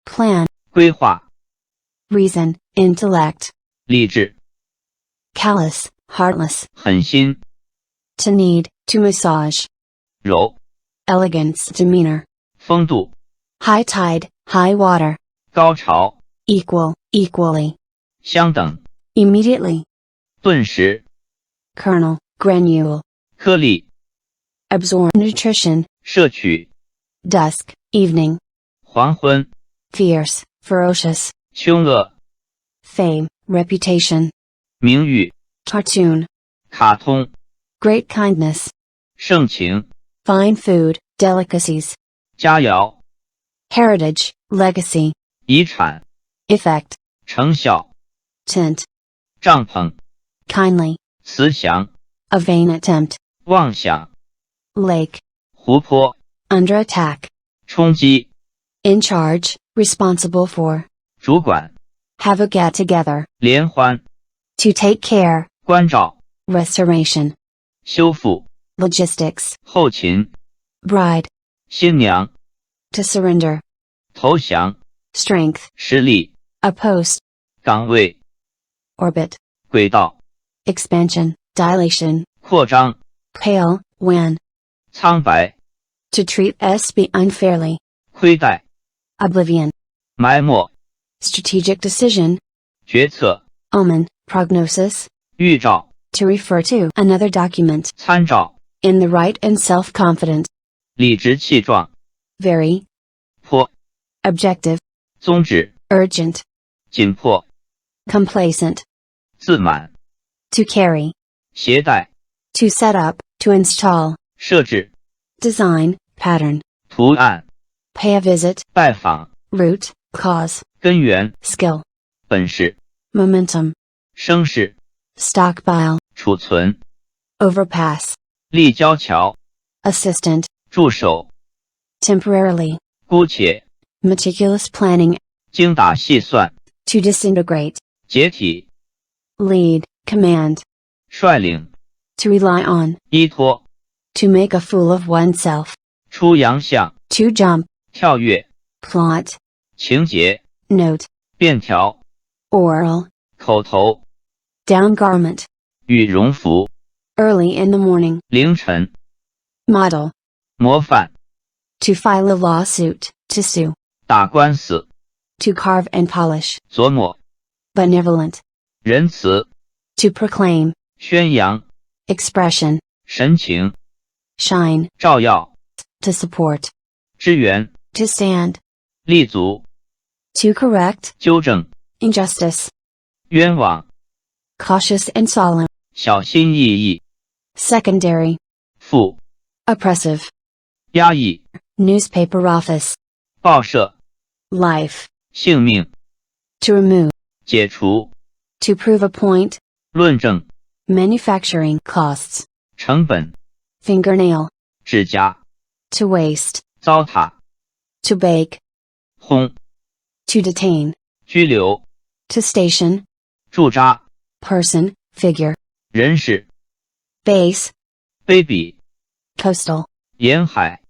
plan, 规划、 reason, intellect, 励志、 callous, heartless, 狠心、 to need, to massage, 柔、 elegance, demeanor, 风度、 high tide, high water, 高潮、 equal, equally, 相等、 immediately, 顿时、 kernel, granule, 颗粒、 absorb nutrition, 摄取、 dusk, evening, 黄昏、 fierce, ferocious, 凶恶、 fame, reputation, 名誉、 cartoon, 卡通、 great kindness, 盛情、 fine food, delicacies, 佳肴、 heritage, legacy, 遗产、 effect, 成效、 tent, 帐篷、 kindly, 慈祥、 a vain attempt, 妄想、 lake, 湖泊、 under attack, 冲击、 in charge, responsible for, 主管、 have a get together, 联欢、 to take care, 关照、 restoration, 修复、 logistics, 后勤、 bride, 新娘、 to surrender, 投降、 strength, 实力、 a post, 岗位、 orbit, 轨道、 expansion, dilation, 扩张、 pale, wan, 苍白、 to treat SB unfairly, 亏待、 oblivion, 埋没、 strategic decision, 决策、 omen, prognosis, 预兆、 to refer to another document, 参照、 in the right and self-confident, 理直气壮、 very, 迫、 objective, 宗旨、 urgent, 紧迫、 complacent, 自满、 to carry, 携带、 to set up, to install, 设置、 design, pattern, 图案、 pay a visit, 拜访、 root, cause, 根源、 skill, 本事、 momentum, 声势、 stockpile, 储存、 overpass, 立交桥、 assistant, 助手、 temporarily, 姑且、 meticulous planning, 精打细算、 to disintegrate, 解体、 lead, command, 率领、 to rely on, 依托、 to make a fool of oneself, 出洋相、 to jump, 跳跃、 plot, 情节、 note, 便条、 oral, 口头、 down garment, 羽绒服、 early in the morning, 凌晨、 model, 模范、 to file a lawsuit, to sue, 打官司、 to carve and polish, 琢磨、 benevolent, 仁慈、 to proclaim, 宣扬、 expression, 神情、 shine, 照耀、 to support, 支援、 to stand, 立足、 to correct, 纠正、 injustice, 冤枉、 cautious and solemn, 小心翼翼、 secondary, 负、 oppressive, 压抑、 newspaper office, 报社、 life, 性命、 to remove, 解除、 to prove a point, 论证、 manufacturing costs, 成本、 fingernail, 指甲、 to waste, 糟蹋、 to bake, 轰、 to detain, 拘留、 to station, 驻扎、 person, figure, 人事、 base, 卑鄙、 coastal, 沿海、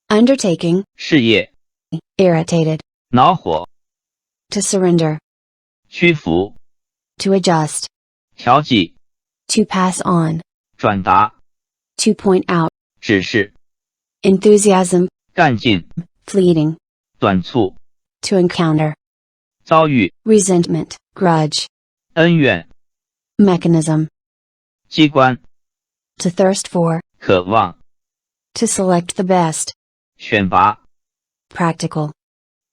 undertaking, 事业、 irritated, 恼火、 to surrender, 屈服、 to adjust, 调剂、 to pass on, 转达、 to point out, 指示、 enthusiasm, 干劲、 fleeting, 短促、 to encounter, 遭遇、 resentment, grudge, 恩怨、 mechanism, 机关、 to thirst for, 渴望、 to select the best, 选拔、 practical,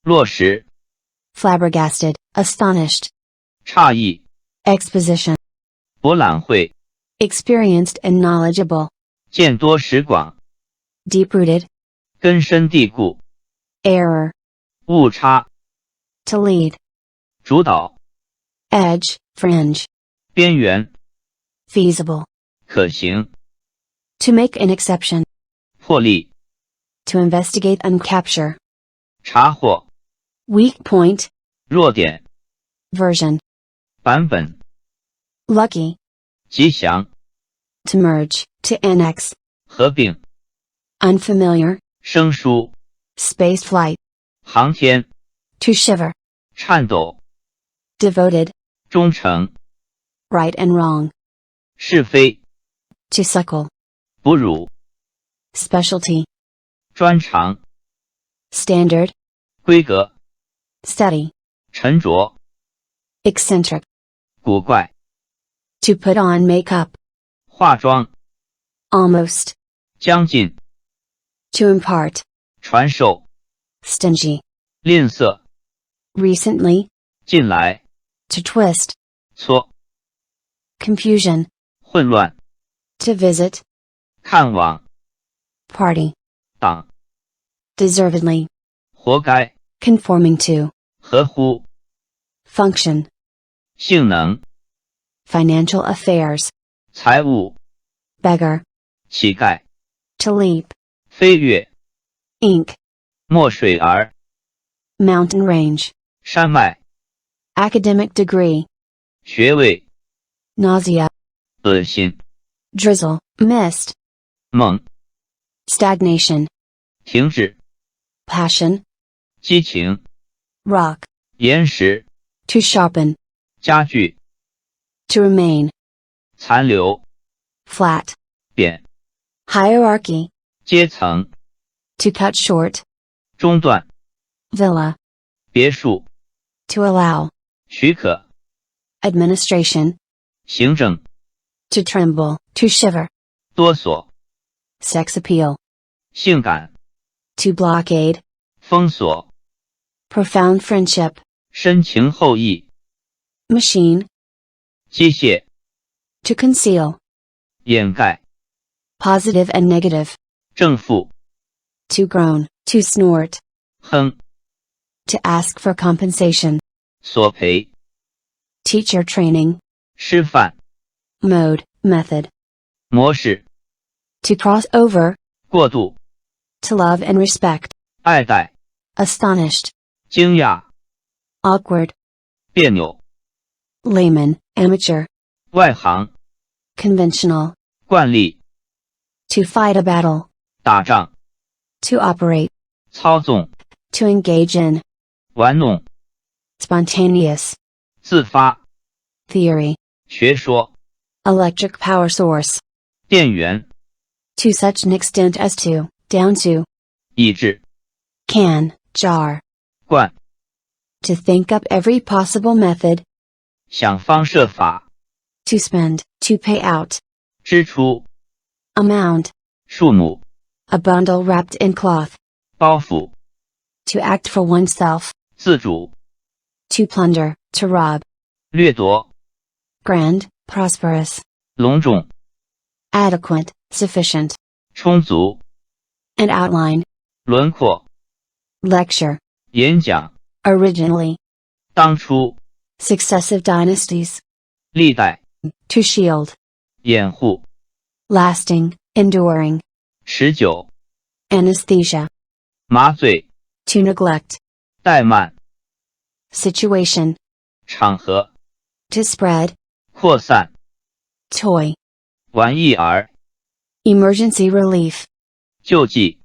落实、 flabbergasted, astonished, 诧异、 exposition, 博览会、 experienced and knowledgeable, 见多识广、 deep-rooted, 根深蒂固、 error, 误差、 to lead, 主导、 edge, fringe, 边缘、 feasible, 可行、 to make an exception, 破例、 to investigate and capture, 查获、 weak point, 弱点、 version, 版本、 lucky, 吉祥、 to merge, to annex, 合并、 unfamiliar, 生疏、 space flight, 航天、To shiver. 颤抖， Devoted. 忠诚， Right and wrong. 是非， To suckle. 哺乳， Specialty. 专长， Standard. 规格， Steady. 沉着， Eccentric. 古怪， To put on makeup. 化妆， Almost. 将近， To impart. 传授， Stingy. 吝啬， Recently. 近来， To twist. 搓， Confusion. 混乱， To visit. 看望， Party. 党， Deservedly. 活该， Conforming to. 合乎， Function. 性能， Financial affairs. 财务， Beggar. 乞丐， To leap. 飞跃， Ink. 墨水儿， Mountain range. 山脉， Academic degree. 学位， Nausea. 恶心， Drizzle. Mist. 梦， Stagnation. 停止， Passion. 激情， Rock. 岩石， To sharpen. 家具， To remain. 残留， Flat. 扁， Hierarchy. 阶层， To cut short. 中断， Villa. 别墅， To allow. 许可， Administration. 行政， To tremble. To shiver. 哆嗦， Sex appeal. 性感， To blockade. 封锁， Profound friendship. 深情厚谊， Machine. 机械， To conceal. 掩盖， Positive and negative. 正负， To groan. To snort. 哼， To ask for compensation. 索赔， Teacher training. 示范， Mode. Method. 模式， To cross over. 过渡， To love and respect. 爱戴， Astonished. 惊讶， Awkward. 别扭， Layman. Amateur. 外行， Conventional. 惯例， To fight a battle. 打仗， To operate. 操纵， To engage in. 玩弄， Spontaneous. 自发， Theory. 学说， Electric power source. 电源， To such an extent as to. Down to. 意志， Can. Jar. 惯， To think up every possible method. 想方设法， To spend. To pay out. 支出， Amount. 数目， A bundle wrapped in cloth. 包袱， To act for oneself. 自主， To plunder. To rob. 掠夺， Grand. Prosperous. 隆重， Adequate. Sufficient. 充足， And outline. 轮廓， Lecture. 演讲， Originally. 当初， Successive dynasties. 历代， To shield. 掩护， Lasting. Enduring. 持久， Anesthesia. 麻醉， To neglect. 怠慢， Situation. 场合， To spread. 扩散， Toy. 玩意儿， Emergency relief. 救济，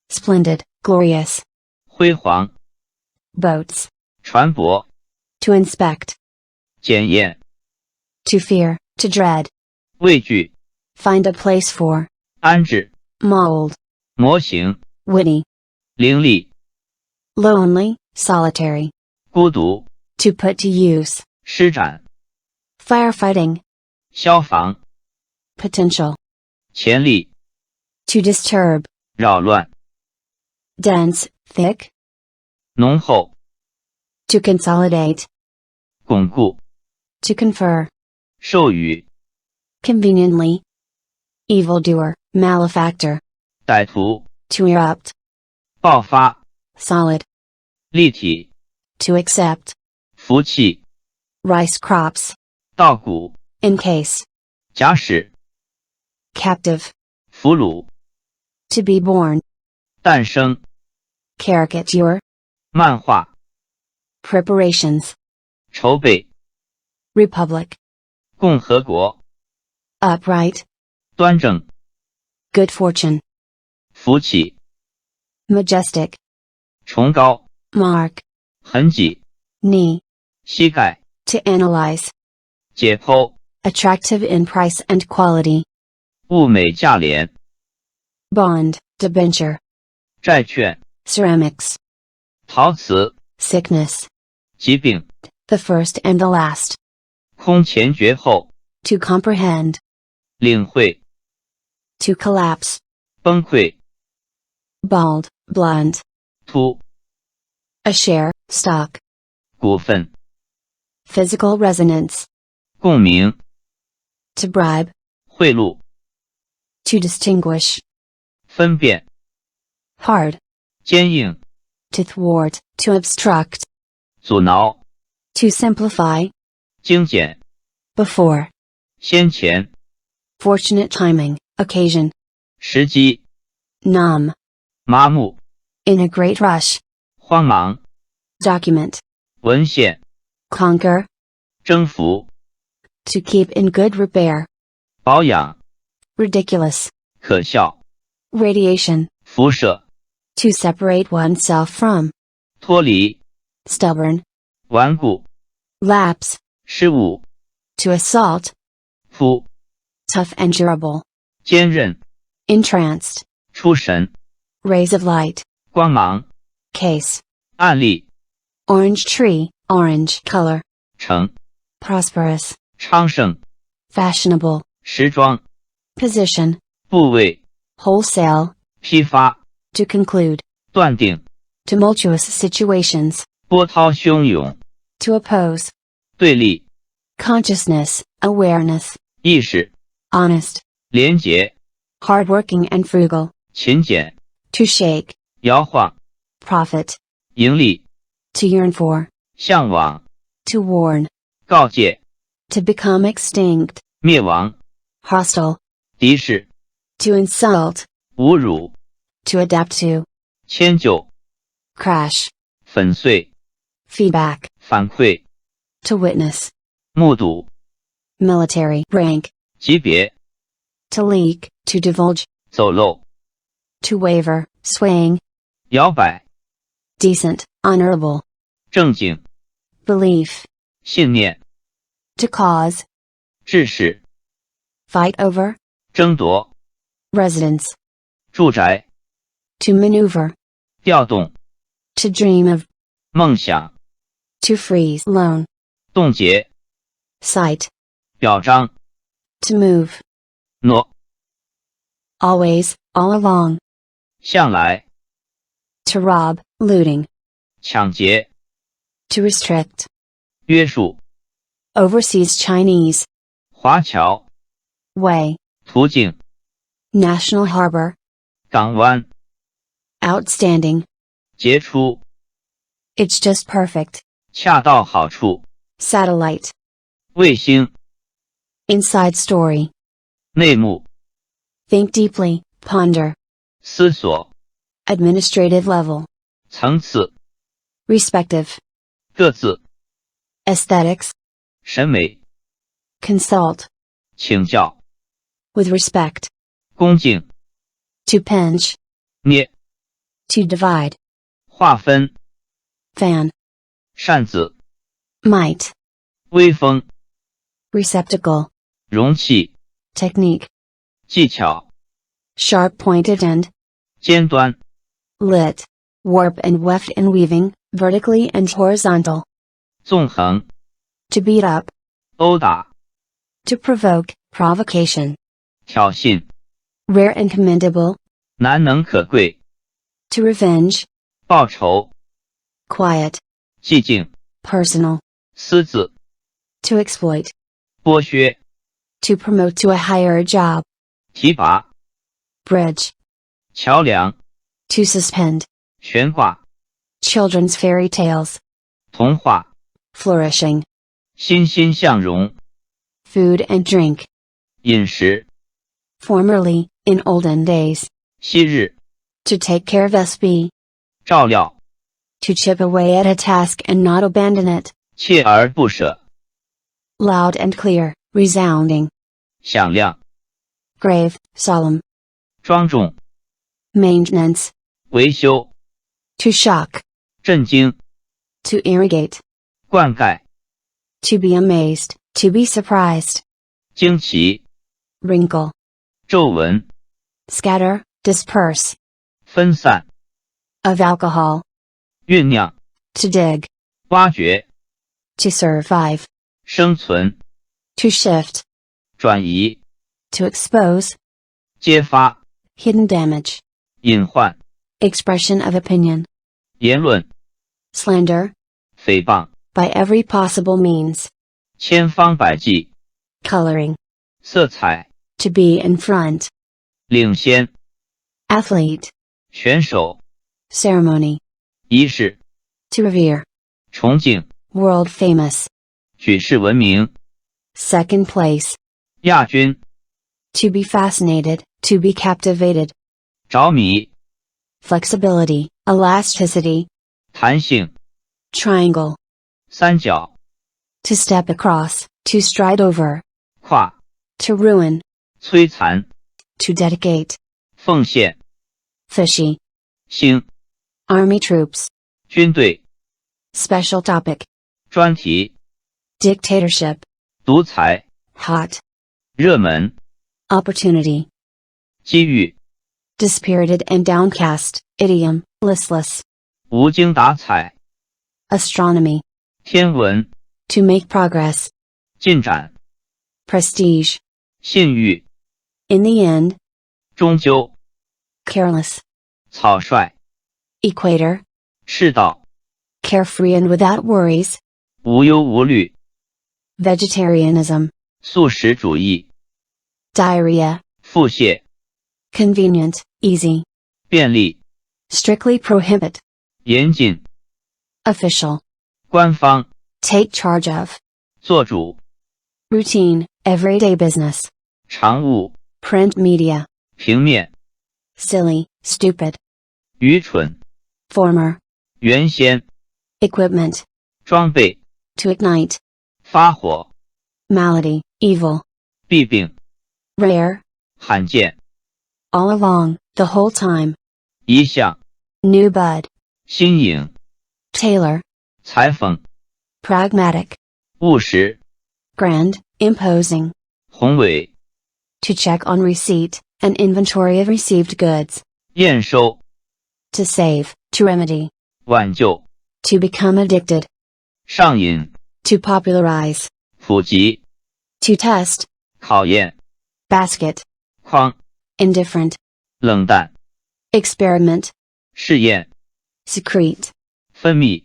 Splendid. Glorious. 辉煌， Boats. 船舶， To inspect. 检验， To fear. To dread. 畏惧， Find a place for. 安置， Mold. 模型， Witty. 凌厉， Lonely. Solitary. 孤独， To put to use. 施展， Firefighting. 消防， Potential. 潜力， To disturb. 扰乱， Dense. Thick. 浓厚， To consolidate. 巩固， To confer. 授予， Conveniently. Evildoer. Malefactor. 歹徒， To erupt. 爆发， Solid. 立体， To accept. 福气， Rice crops. 稻谷， Encase. 假使， Captive. 俘虏， To be born. 诞生， Caricature. 漫画， Preparations. 筹备， Republic. 共和国， Upright. 端正， Good fortune. 福气， Majestic. 崇高， Mark. 痕迹， knee, 膝盖， to analyze, 解剖， attractive in price and quality, 物美价廉， bond, debenture, 债券， ceramics, 陶瓷， sickness, 疾病， the first and the last, 空前绝后， to comprehend, 领会， to collapse, 崩溃， bald, blunt, 秃， a share, stock, 股份， physical resonance, 共鸣， to bribe, 贿赂， to distinguish, 分辨， hard, 坚硬， to thwart, to obstruct, 阻挠， to simplify, 精简， before, 先前， fortunate timing, occasion, 时机， numb, 麻木， in a great rush, 慌忙， document, 文献， conquer, 征服， to keep in good repair, 保养， ridiculous, 可笑， radiation, 辐射， to separate oneself from, 脱离， stubborn, 顽固， lapse, 失误， to assault, 扑， tough and durable, 坚韧， entranced, 出神， rays of light, 光芒， case, 案例， orange tree, orange color, 成， prosperous, 昌盛， fashionable, 时装， position, 部位， wholesale, 批发， to conclude, 断定， tumultuous situations, 波涛汹涌， to oppose, 对立， consciousness, awareness, 意识， honest, 廉洁， hardworking and frugal, 勤俭， to shake, 摇晃， profit, 盈利， to yearn for, 向往， to warn, 告诫， to become extinct, 灭亡， hostile, 敌视， to insult, 侮辱， to adapt to, 迁就， crash, 粉碎， feedback, 反馈， to witness, 目睹， military rank, 级别， to leak, to divulge, 走漏， to waver, swaying, 摇摆， decent, honorable, 正经， belief, 信念， to cause, 致使， fight over, 争夺， residence, 住宅， to maneuver, 调动， to dream of, 梦想， to freeze, loan, 冻结， sight, 表彰， to move, 挪， always, all along, 向来， to rob, looting, 抢劫， to restrict, 约束， overseas Chinese, 华侨， way, 途径， national harbor, 港湾， outstanding, 杰出， it's just perfect, 恰到好处， satellite, 卫星， inside story, 内幕， think deeply, ponder, 思索， administrative level, 层次， respective, 各自， aesthetics, 审美， consult, 请教， with respect, 恭敬， to pinch, 捏， to divide, 划分， fan, 扇子， might, 微风， receptacle, 容器， technique, 技巧， sharp pointed end, 尖端， lit, warp and weft and weaving, vertically and horizontal, 纵横， to beat up, 殴打， to provoke, provocation, 挑衅， rare and commendable, 难能可贵， to revenge, 报仇， quiet, 寂静， personal, 私自， to exploit, 剥削， to promote to a higher job, 提拔， bridge, 桥梁， to suspend, 悬挂， children's fairy tales, 童话， flourishing, 欣欣向荣， food and drink, 饮食， formerly, in olden days, 昔日， to take care of SB, 照料， to chip away at a task and not abandon it, 锲而不舍， loud and clear, resounding, 响亮， grave, solemn, 庄重， maintenance, 维修， to shock, 震惊， To irrigate. 灌溉、 To be amazed, to be surprised. 惊奇、 Wrinkle. 皱纹、 Scatter, disperse. 分散、 Of alcohol. 酝酿、 To dig. 挖掘、 To survive. 生存、 To shift. 转移、 To expose. 揭发、 Hidden damage. 隐患、 Expression of opinion. 言论、 Slander. 诽谤、 By every possible means. 千方百计、 Coloring. 色彩、 To be in front. 领先、 Athlete. 选手、 Ceremony. 仪式、 To revere. 崇敬、 World famous. 举世闻名、 Second place. 亚军、 To be fascinated, to be captivated. 着迷、 Flexibility, elasticity. 弹性、 Triangle. 三角、 To step across, to stride over. 跨、 To ruin. 摧残、 To dedicate. 奉献、 Fishy. 星、 Army troops. 军队、 Special topic. 专题、 Dictatorship. 独裁、 Hot. 热门、 Opportunity. 机遇、 Dispirited and downcast, idiom, listless. 无精打采、 Astronomy. 天文、 To make progress. 进展、 Prestige. 信誉、 In the end. 终究、 Careless. 草率、 Equator. 赤道、 Carefree and without worries. 无忧无虑、 Vegetarianism. 素食主义、 Diarrhea. 腹泻、 Convenient, easy. 便利、 Strictly prohibit. 严谨、 Official. 官方、 Take charge of. 做主、 Routine, everyday business. 常务、 Print media. 平面、 Silly, stupid. 愚蠢、 Former. 原先、 Equipment. 装备、 To ignite. 发火、 Malady, evil. 弊病、 Rare. 罕见、 All along, the whole time. 一项、 New bud. 新颖、 Tailor. 裁缝、 Pragmatic. 务实、 Grand, imposing. 宏伟、 To check on receipt, an inventory of received goods. 验收、 To save, to remedy. 挽救、 To become addicted. 上瘾、 To popularize. 普及、 To test. 考验、 Basket. 框、 Indifferent. 冷淡、 Experiment. 试验、 Secrete. 分泌、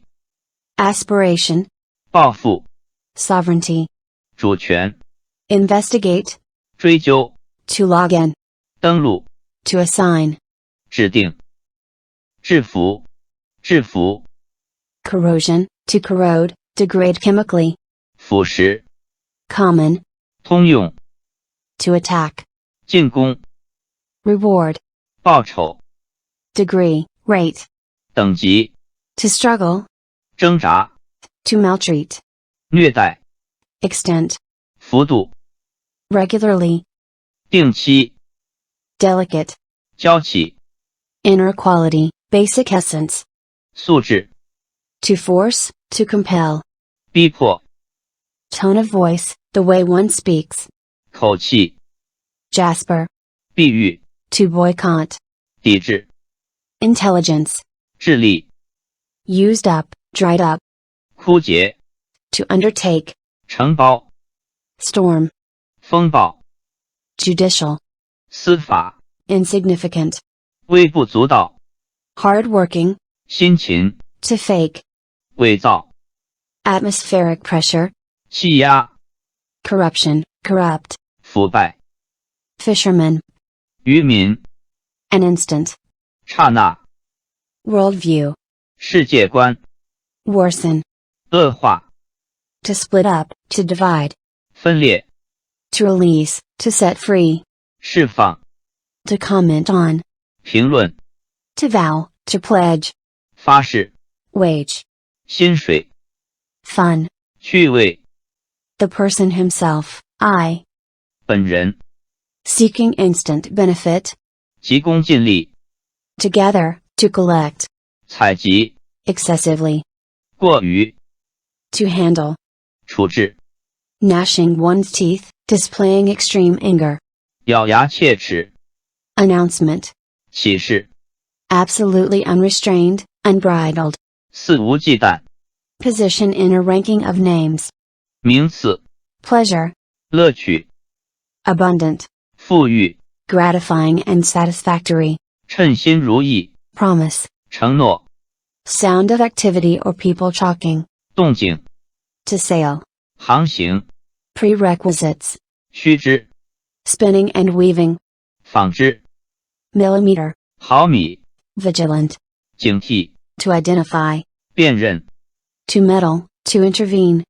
Aspiration. 抱负、 Sovereignty. 主权、 Investigate. 追究、 To log in. 登录、 To assign. 制定、制服、制服、 Corrosion. To corrode, degrade chemically. 腐蚀、 Common. 通用、 To attack. 进攻、 Reward. 报酬、 Degree, rate. 等级、 To struggle. 挣扎、 To maltreat. 虐待、 Extent. 幅度、 Regularly. 定期、 Delicate. 娇气、 Inner quality, basic essence. 素质、 To force, to compel. 逼迫、 Tone of voice, the way one speaks. 口气、 Jasper. 碧玉、 To boycott. 抵制、 Intelligence. 智力、 Used up, dried up. 枯竭、 To undertake. 承包、 Storm. 风暴、 Judicial. 司法、 Insignificant. 微不足道、 Hardworking. 辛勤、 To fake. 伪造、 Atmospheric pressure. 欺压、 Corruption, corrupt. 腐败、 Fisherman. 渔民、 An instant. 刹那、 Worldview. 世界观、 Worsen. 恶化、 To split up, to divide. 分裂、 To release, to set free. 释放、 To comment on. 评论、 To vow, to pledge. 发誓、 Wage. 薪水、 Fun. 趣味、 The person himself, I. 本人、 Seeking instant benefit. 急功近利、 Together, to collect. 采集、 Excessively. 过于， To handle. 处置， Gnashing one's teeth, displaying extreme anger. 咬牙切齿， Announcement. 启示， Absolutely unrestrained, unbridled. 肆无忌惮， Position in a ranking of names. 名词， Pleasure. 乐趣， Abundant. 富裕， Gratifying and satisfactory. 称心如意， Promise. 承诺， Sound of activity or people talking. 动静， To sail. 航行， Prerequisites. 须知， Spinning and weaving. 纺织， Millimeter. 毫米， Vigilant. 警惕， To identify. 辨认， To meddle, to intervene.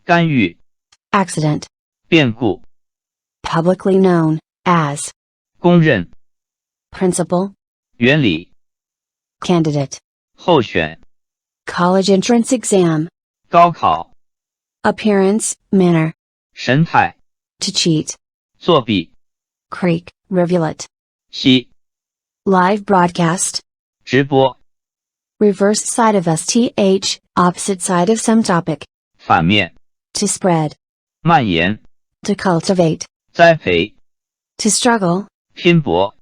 干预， Accident. 变故， Publicly known as. 公认， Principle. 原理， Candidate. 候选， College entrance exam. 高考， Appearance, manner. 神态， To cheat. 作弊， Creek, rivulet. 息， Live broadcast. 直播， Reverse side of STH, opposite side of some topic. 反面， To spread. 蔓延， To cultivate. 栽培， To struggle. 拼搏，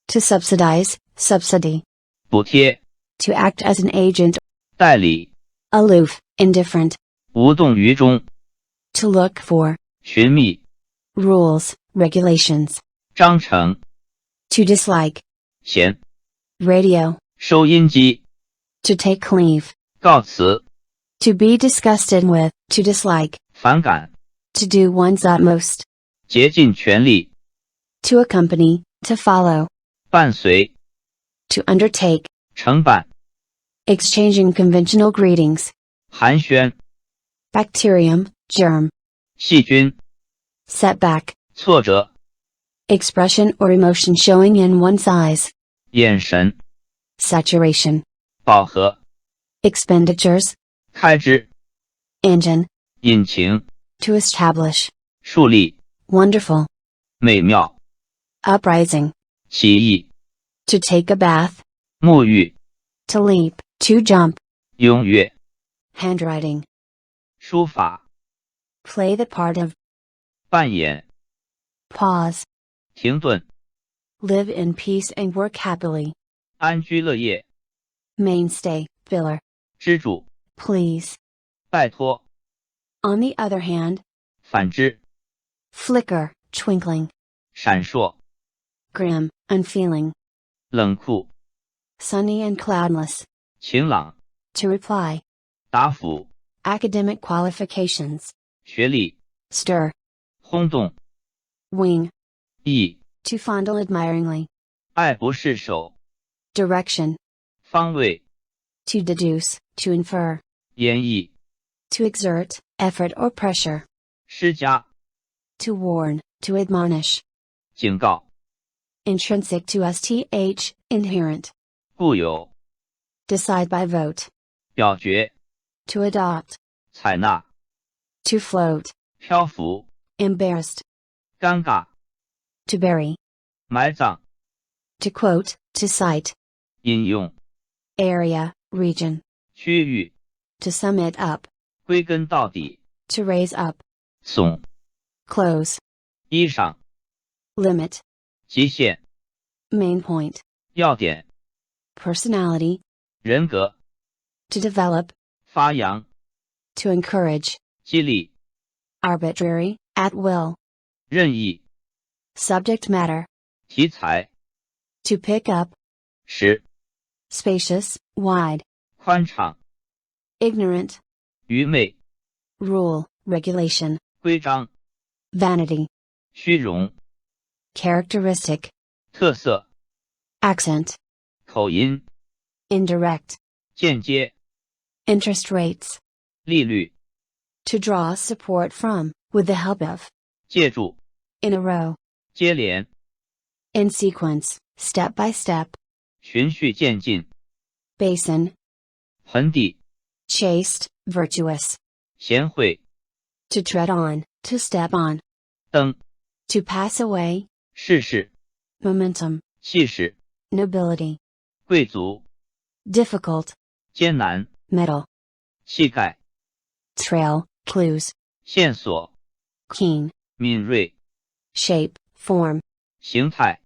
To subsidize, subsidy. 补贴， To act as an agent. 代理， Aloof, indifferent. 无动于衷， To look for. 寻觅， Rules, regulations. 章程， To dislike. 嫌， Radio. 收音机， To take leave. 告辞， To be disgusted with, to dislike. 反感， To do one's utmost. 竭尽全力， To accompany, to follow. 伴随， To undertake. 承办， Exchanging conventional greetings. 寒暄， Bacterium, germ. 细菌， Setback. 挫折， Expression or emotion showing in one's eyes. 眼神， Saturation. 饱和， Expenditures. 开支， Engine. 引擎， To establish. 树立， Wonderful. 美妙， Uprising. 起义， To take a bath. 沐浴， To leap, to jump. 踊跃， Handwriting. 书法， Play the part of. 扮演， Pause. 停顿， Live in peace and work happily. 安居乐业， Mainstay, filler. 支柱， Please. 拜托， On the other hand. 反之， Flicker, twinkling. 闪烁， Grim, unfeeling. 冷酷， Sunny and cloudless. 晴朗， To reply. 答复， Academic qualifications. 学历， Stir. 轰动， Wing. 意， To fondle admiringly. 爱不释手， Direction. 方位， To deduce, to infer. 演绎， To exert, effort or pressure. 施加， To warn, to admonish. 警告， Intrinsic to STH, inherent. 固有， Decide by vote. 表决， To adopt. 采纳， To float. 漂浮， Embarrassed. 尴尬， To bury. 埋葬， To quote, to cite. 引用， Area, region. 区域， To sum it up. 归根到底， To raise up. 耸， Close. 衣裳， Limit. 极限， Main point. 要点， Personality. 人格， To develop. 发扬， To encourage. 激励， Arbitrary, at will. 任意， Subject matter. 题材， To pick up. 使， Spacious, wide. 宽敞， Ignorant. 愚昧， Rule, regulation. 规章， Vanity. 虚荣， Characteristic. 特色， Accent. 口音， Indirect. 间接， Interest rates. 利率， To draw support from, with the help of. 借助， In a row. 接连， In sequence, step by step. 循序渐进， Basin. 盆地， Chaste, virtuous. 贤惠， To tread on, to step on. 灯， To pass away. 世事， Momentum. 气势， Nobility. 贵族， Difficult. 艰难， Metal. 气概、 trail, clues, 线索、 keen, 敏锐、 shape, form, 形态、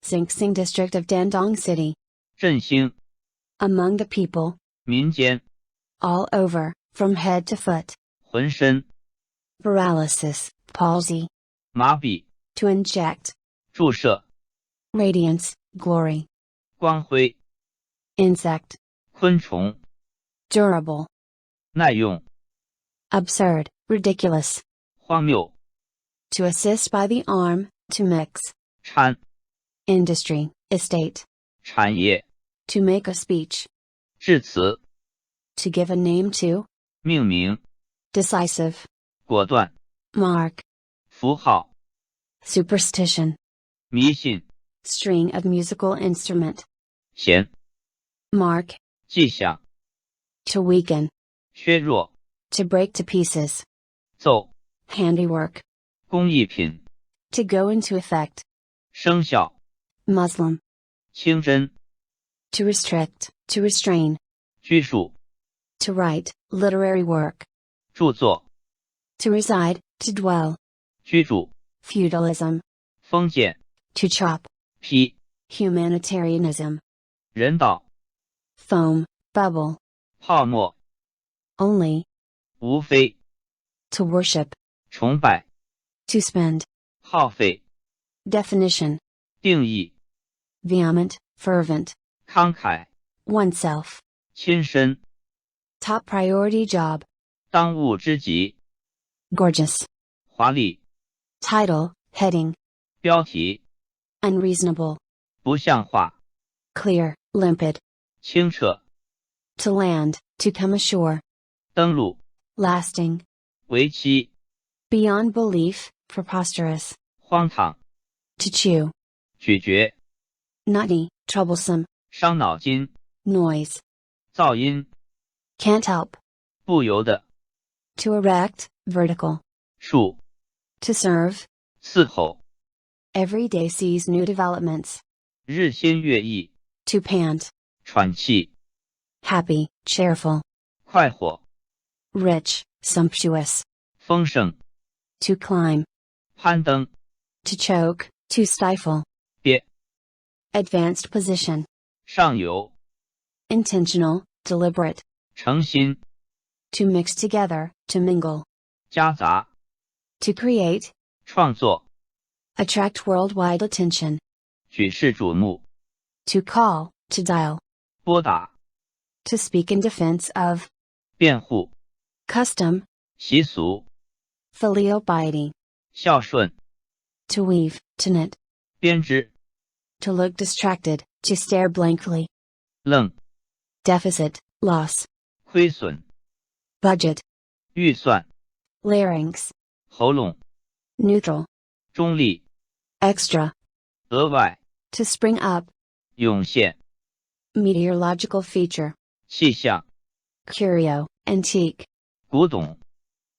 Singsing district of Dandong City, 振兴、 among the people, 民间、 all over, from head to foot, 浑身、 paralysis, palsy, 麻痹、 to inject, 注射、 radiance, glory, 光辉、 insect, 昆虫、 durable, 耐用、 absurd, ridiculous, 荒谬、 to assist by the arm, to mix, 掺、 industry, estate, 产业、 to make a speech, 致辞、 to give a name to, 命名、 decisive, 果断、 mark, 符号、 superstition, 迷信、 string of musical instrument, 弦、 mark, 迹象、 to weaken, 削弱、 to break to pieces, 奏、 handiwork, 工艺品、 to go into effect, 生效、 Muslim, 清真、 to restrict, to restrain, 拘束、 to write, literary work, 著作、 to reside, to dwell, 居住、 feudalism, 封建、 to chop, 批、 humanitarianism, 人道、 foam, bubble, 泡沫、 only, 无非、 to worship, 崇拜、 to spend, 耗费、 definition, 定义、 vehement, fervent, 慷慨、 oneself, 亲身、 top priority job, 当务之急、 gorgeous, 华丽、 title, heading, 标题、 unreasonable, 不像话、 clear, limpid, 清澈、 to land, to come ashore, 登陆、 lasting, 为期、 beyond belief, preposterous, 荒唐、 to chew, 咀嚼、 nutty, troublesome, 伤脑筋、 noise, 噪音、 can't help, 不由得、 to erect, vertical, 树、 to serve, 伺候、 every day sees new developments, 日新月异、 to pant, 喘气、 happy, cheerful, 快活、 rich, sumptuous, 丰盛、 to climb, 攀登、 to choke, to stifle, 憋、 advanced position, 上游、 intentional, deliberate, 诚心、 to mix together, to mingle, 夹杂、 to create, 创作、 attract worldwide attention, 举世瞩目、 to call, to dial, 拨打、 to speak in defense of, 辩护、 custom, 习俗、 filial piety, 孝顺、 to weave, to knit, 编织、 to look distracted, to stare blankly, 愣、 deficit, loss, 亏损、 budget, 预算、 larynx, 喉咙、 neutral, 中立、 extra, 额外、 to spring up, 涌现、 meteorological feature, 气象、 curio, antique, 古董、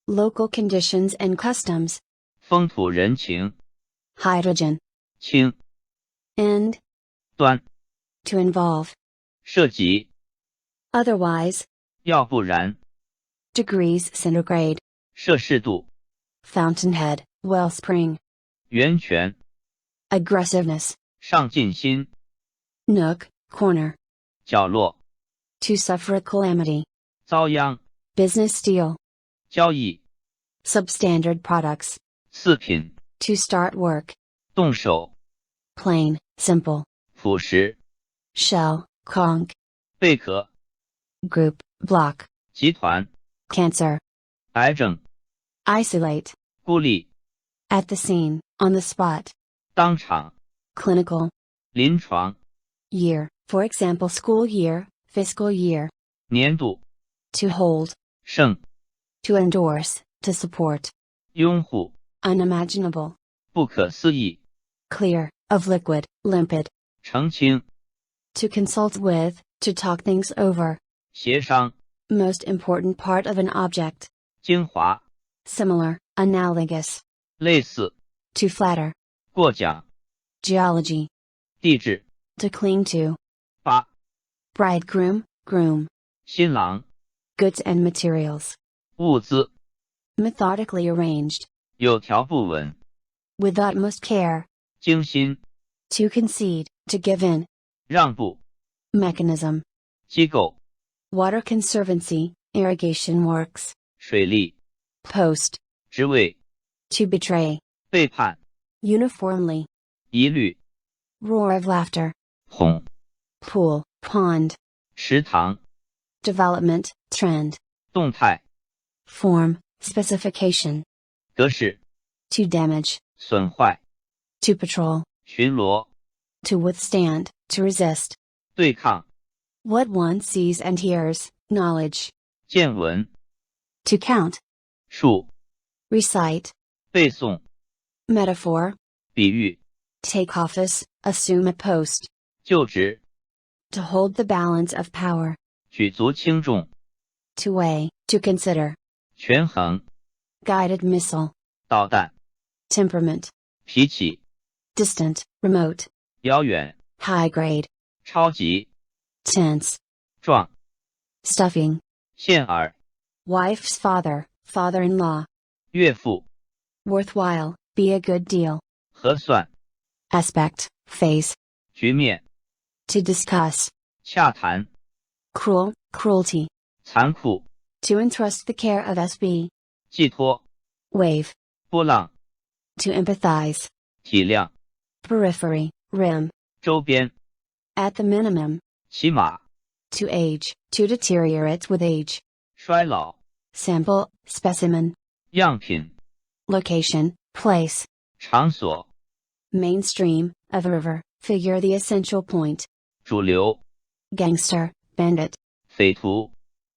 local conditions and customs, 风土人情、 hydrogen, 氢、 end, 端、 to involve, 涉及、 otherwise, 要不然、 degrees centigrade, 摄氏度、 fountainhead, wellspring, 源泉、 aggressiveness, 上进心、 nook, corner, 角落、 to suffer a calamity, 遭殃、 business steal, 交易、 substandard products, 次品、 to start work, 动手、 plain, simple, 朴实、 shell, conch, 贝壳、 group, block, 集团、 cancer, 癌症、 isolate, 孤立、 at the scene, on the spot, 当场、 clinical, 临床、 year, for example school year, fiscal year, 年度、 to hold, 盛、 to endorse, to support, 拥护、 unimaginable, 不可思议、 clear, of liquid, limpid, 澄清、 to consult with, to talk things over, 协商、 most important part of an object, 精华、 similar, analogous, 类似、 to flatter, 过奖、 geology, 地质、 to cling to, 八、 bridegroom, groom, 新郎、goods and materials. 物资 Methodically arranged. 有条不紊， With utmost care. 精心 To concede, to give in. 让步， Mechanism. 机构 Water conservancy, irrigation works. 水利 Post. 职位 To betray. 背叛 Uniformly. 疑虑 Roar of laughter. 哄 Pool, pond. 食堂 Development, trend. 动态 Form, specification. 格式 To damage. 损坏 To patrol. 巡逻 To withstand, to resist. 对抗 What one sees and hears, knowledge. 见闻 To count. 数 Recite. 背诵 Metaphor. 比喻 Take office, assume a post. 就职 To hold the balance of power. 举足轻重 To weigh, to consider. 权衡 Guided missile. 导弹 Temperament. 脾气 Distant, remote. 遥远 High grade. 超级 Tense. 壮 Stuffing. 现耳 Wife's father, father-in-law. 岳父 Worthwhile, be a good deal. 核算 Aspect, phase. 局面 To discuss. 洽谈 Cruel, cruelty. 残酷 To entrust the care of SB. 寄托 Wave. 波浪 To empathize. 体谅 Periphery, rim. 周边 At the minimum. 起码 To age, to deteriorate with age. 衰老 Sample, specimen. 样品 Location, place. 场所 Mainstream, of river, figure the essential point. 主流 Gangster, bandit. 匪徒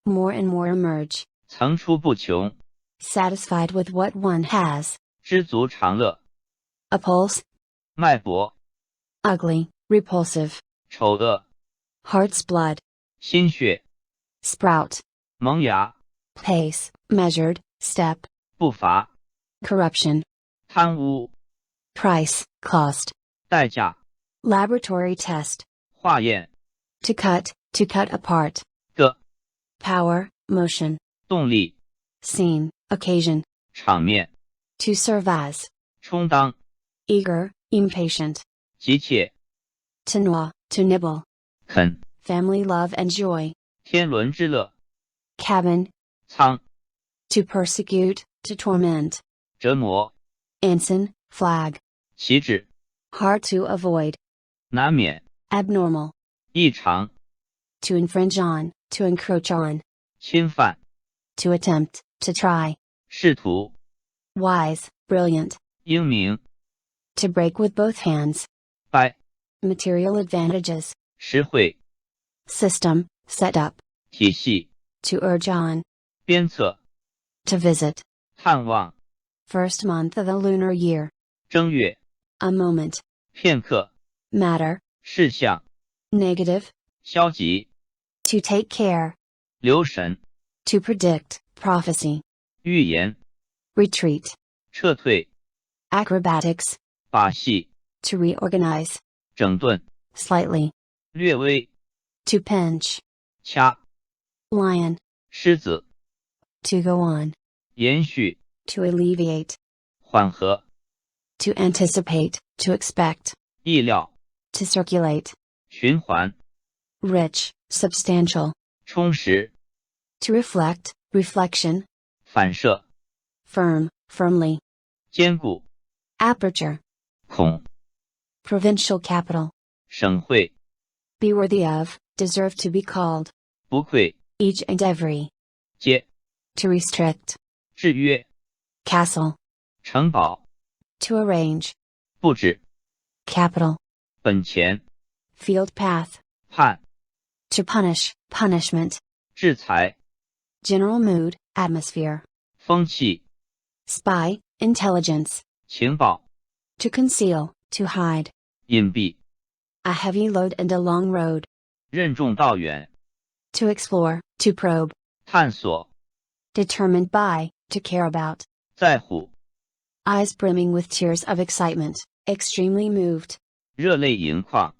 More and more emerge. 层出不穷 Satisfied with what one has. 知足常乐 A pulse. 脉搏 Ugly, repulsive. 丑恶 Heart's blood. 心血 Sprout. 萌芽 Pace, measured, step. 步伐 Corruption. 贪污 Price, cost. 代价 Laboratory test. 化验 To cut apart. 个 Power, motion. 动力 Scene, occasion. 场面 To serve as. 充当 Eager, impatient. 急切 To gnaw, to nibble. 肯 Family love and joy. 天伦之乐 Cabin. 仓 To persecute, to torment. 折磨 Ensign, flag. 旗帜 Hard to avoid. 难免 Abnormal. 异常 To infringe on, to encroach on. 侵犯 To attempt, to try. 试图 Wise, brilliant. 英明 To break with both hands. 掰 Material advantages. 实惠 System, set up. 体系 To urge on. 鞭策 To visit. 探望 First month of the lunar year. 正月 A moment. 片刻 Matter. 事项 Negative. 消极 To take care. 留神 To predict, prophecy. 预言 Retreat. 撤退 Acrobatics. 把戏 To reorganize. 整顿 Slightly. 略微 To pinch. 掐 Lion. 狮子 To go on. 延续 To alleviate. 缓和 To anticipate, to expect. 意料 To circulate. 循环 Rich, substantial. 充实 To reflect, reflection. 反射 Firm, firmly. 坚固 Aperture. 孔 Provincial capital. 省会 Be worthy of, deserve to be called. 不愧 Each and every. 接 To restrict. 制约 Castle. 城堡 To arrange. 布置 Capital. 本钱 Field path. 判 To punish, punishment. 制裁 General mood, atmosphere. 风气 Spy, intelligence. 情报 To conceal, to hide. 隐蔽 A heavy load and a long road. 任重道远 To explore, to probe. 探索 Determined by, to care about. 在乎 Eyes brimming with tears of excitement, extremely moved. 热泪盈眶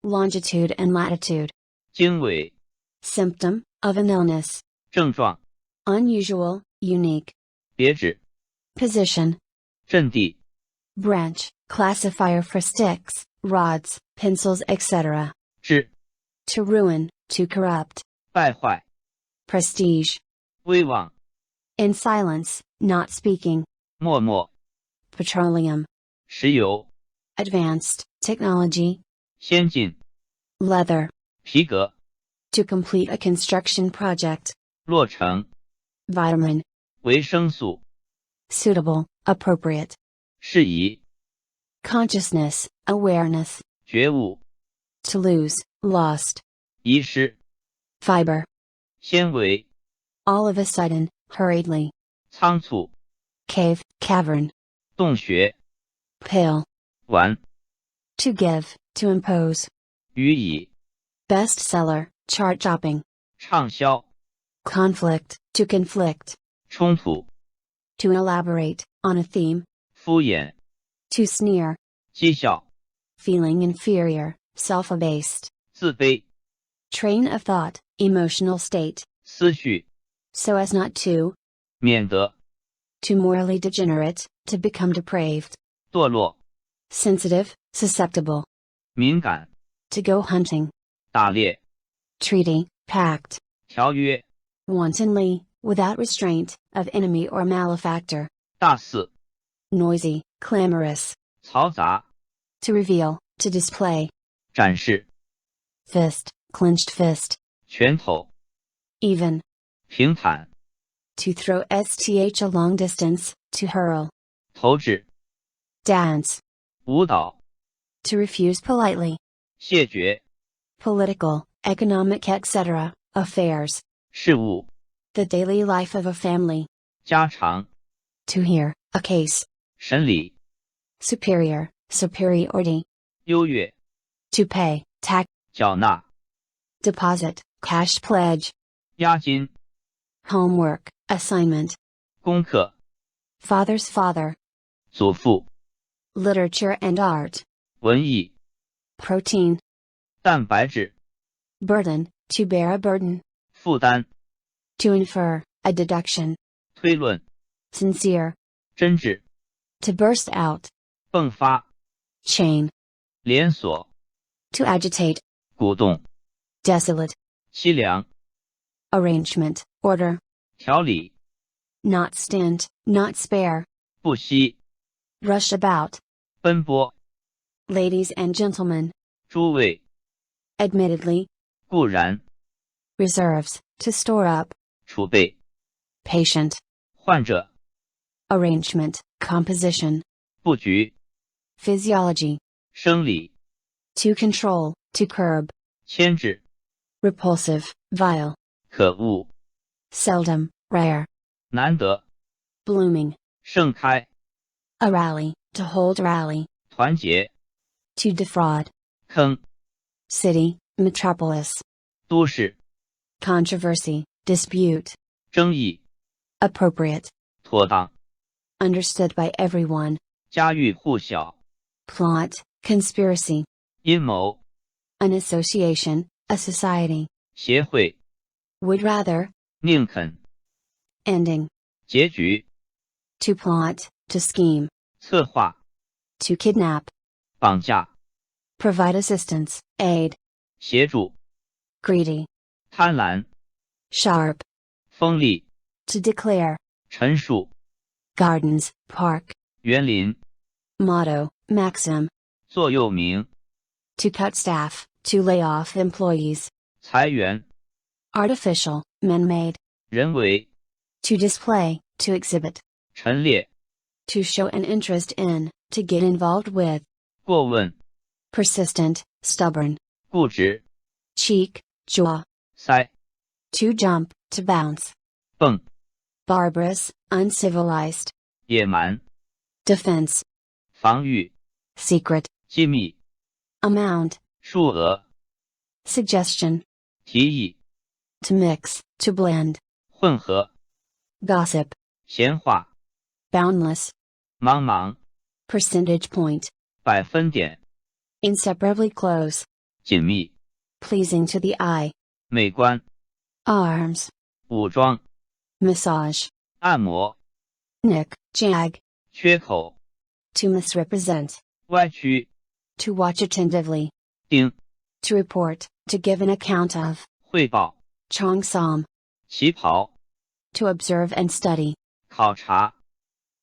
Longitude and latitude. 经纬 Symptom, of an illness. 症状， unusual, unique. 别指， Position, 阵地， branch, classifier for sticks, rods, pencils, etc. 治， To ruin, to corrupt. 败坏， Prestige. 威望， In silence, not speaking. 默默， Petroleum. 石油， Advanced, technology. 先进， Leather. 皮革， To complete a construction project. 落成， Vitamin. 维生素， Suitable, appropriate. 适宜， Consciousness, awareness. 觉悟， To lose, lost. 遗失， Fiber. 纤维， All of a sudden, hurriedly. 仓促， Cave, cavern. 洞穴， Pill. 丸， To give, to impose. 予以， Bestseller, chart topping. 畅销， Conflict, to conflict. 冲突， To elaborate, on a theme. 敷衍， To sneer. 讥笑， Feeling inferior, self-abased. 自卑， Train of thought, emotional state. 思绪， So as not to. 免得， To morally degenerate, to become depraved. 堕落， Sensitive, susceptible. 敏感， To go hunting. 打猎， Treaty, pact. 条约， Wantonly, without restraint, of enemy or malefactor. 大肆， Noisy, clamorous. 嘈杂， To reveal, to display. 展示， Fist, clenched fist. 拳头， Even. 平坦， To throw sth a long distance, to hurl. 投掷， Dance. 舞蹈， To refuse politely. 谢绝， Political, economic, etc., affairs. 事务， The daily life of a family. 家常， To hear, a case. 审理， Superior, superiority. 优越， To pay, tax. 缴纳， Deposit, cash pledge. 押金， Homework, assignment. 功课， Father's father. 祖父， Literature and art. 文艺， Protein. 蛋白质， Burden, to bear a burden. 负担， To infer, a deduction. 推论， Sincere. 真挚， To burst out. 迸发， Chain. 连锁， To agitate. 鼓动， Desolate. 凄凉， Arrangement, order. 条理， Not stint, not spare. 不惜， Rush about. 奔波， Ladies and gentlemen. 诸位， Admittedly. 固然， Reserves, to store up. 储备， Patient. 患者， Arrangement, composition. 布局， Physiology. 生理， To control, to curb. 牵制， Repulsive, vile. 可恶， Seldom, rare. 难得， Blooming. 盛开， A rally, to hold rally. 团结， To defraud. 坑， City, metropolis. 都市， Controversy, dispute. 争议， Appropriate. 妥当， Understood by everyone. 家喻户晓， Plot, conspiracy. 阴谋， An association, a society. 协会， Would rather. 宁肯， Ending. 结局， To plot, to scheme. 策划， To kidnap. 绑架， Provide assistance, aid. 协助， Greedy. 贪婪， Sharp. 锋利， To declare. 陈述， Gardens, park. 园林， Motto, maxim. 座右铭， To cut staff, to lay off employees. 裁员， Artificial, man-made. 人为， To display, to exhibit. 陈列， To show an interest in, to get involved with. 过问， Persistent, stubborn. 固执， Cheek, jaw. 腮， To jump, to bounce. 蹦， Barbarous, uncivilized. 野蛮， Defense. 防御， Secret. 机密， Amount. 数额， Suggestion. 提议， To mix, to blend. 混合， Gossip. 闲话， Boundless. 茫茫， Percentage point. 百分点， Inseparably close. 紧密， Pleasing to the eye. 美观， Arms. 武装， massage, 按摩， nick, jag, 缺口， to misrepresent, 歪曲， to watch attentively, 盯， to report, to give an account of, 汇报， cheongsam, 旗袍， to observe and study, 考察，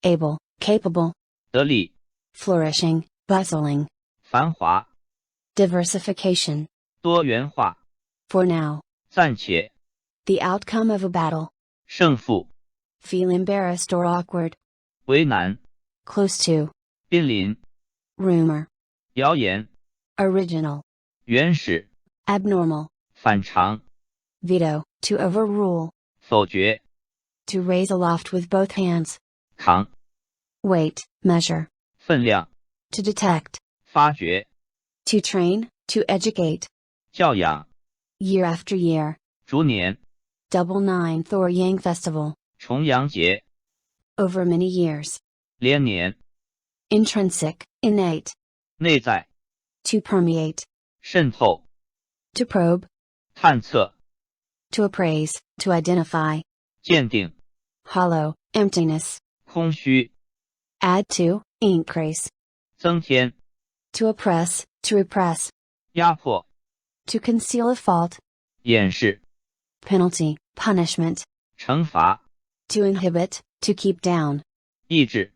able, capable, 得力， flourishing, bustling, 繁华， diversification, 多元化， for now, 暂且， the outcome of a battle, 胜负， feel embarrassed or awkward, 为难， close to, 濒临， rumor, 谣言， original, 原始， abnormal, 反常， veto, to overrule, 否决， to raise aloft with both hands, 扛， weight, measure, 分量， to detect, 发掘， to train, to educate, 教养， year after year, 逐年， double ninth or Yang Festival, 重阳节， over many years, 连年， intrinsic, innate, 内在， to permeate, 渗透， to probe, 探测， to appraise, to identify, 鉴定， hollow, emptiness, 空虚， add to, increase, 增添， to oppress, to repress, 压迫， to conceal a fault, 掩饰， penalty, punishment, 惩罚， to inhibit, to keep down, 抑制，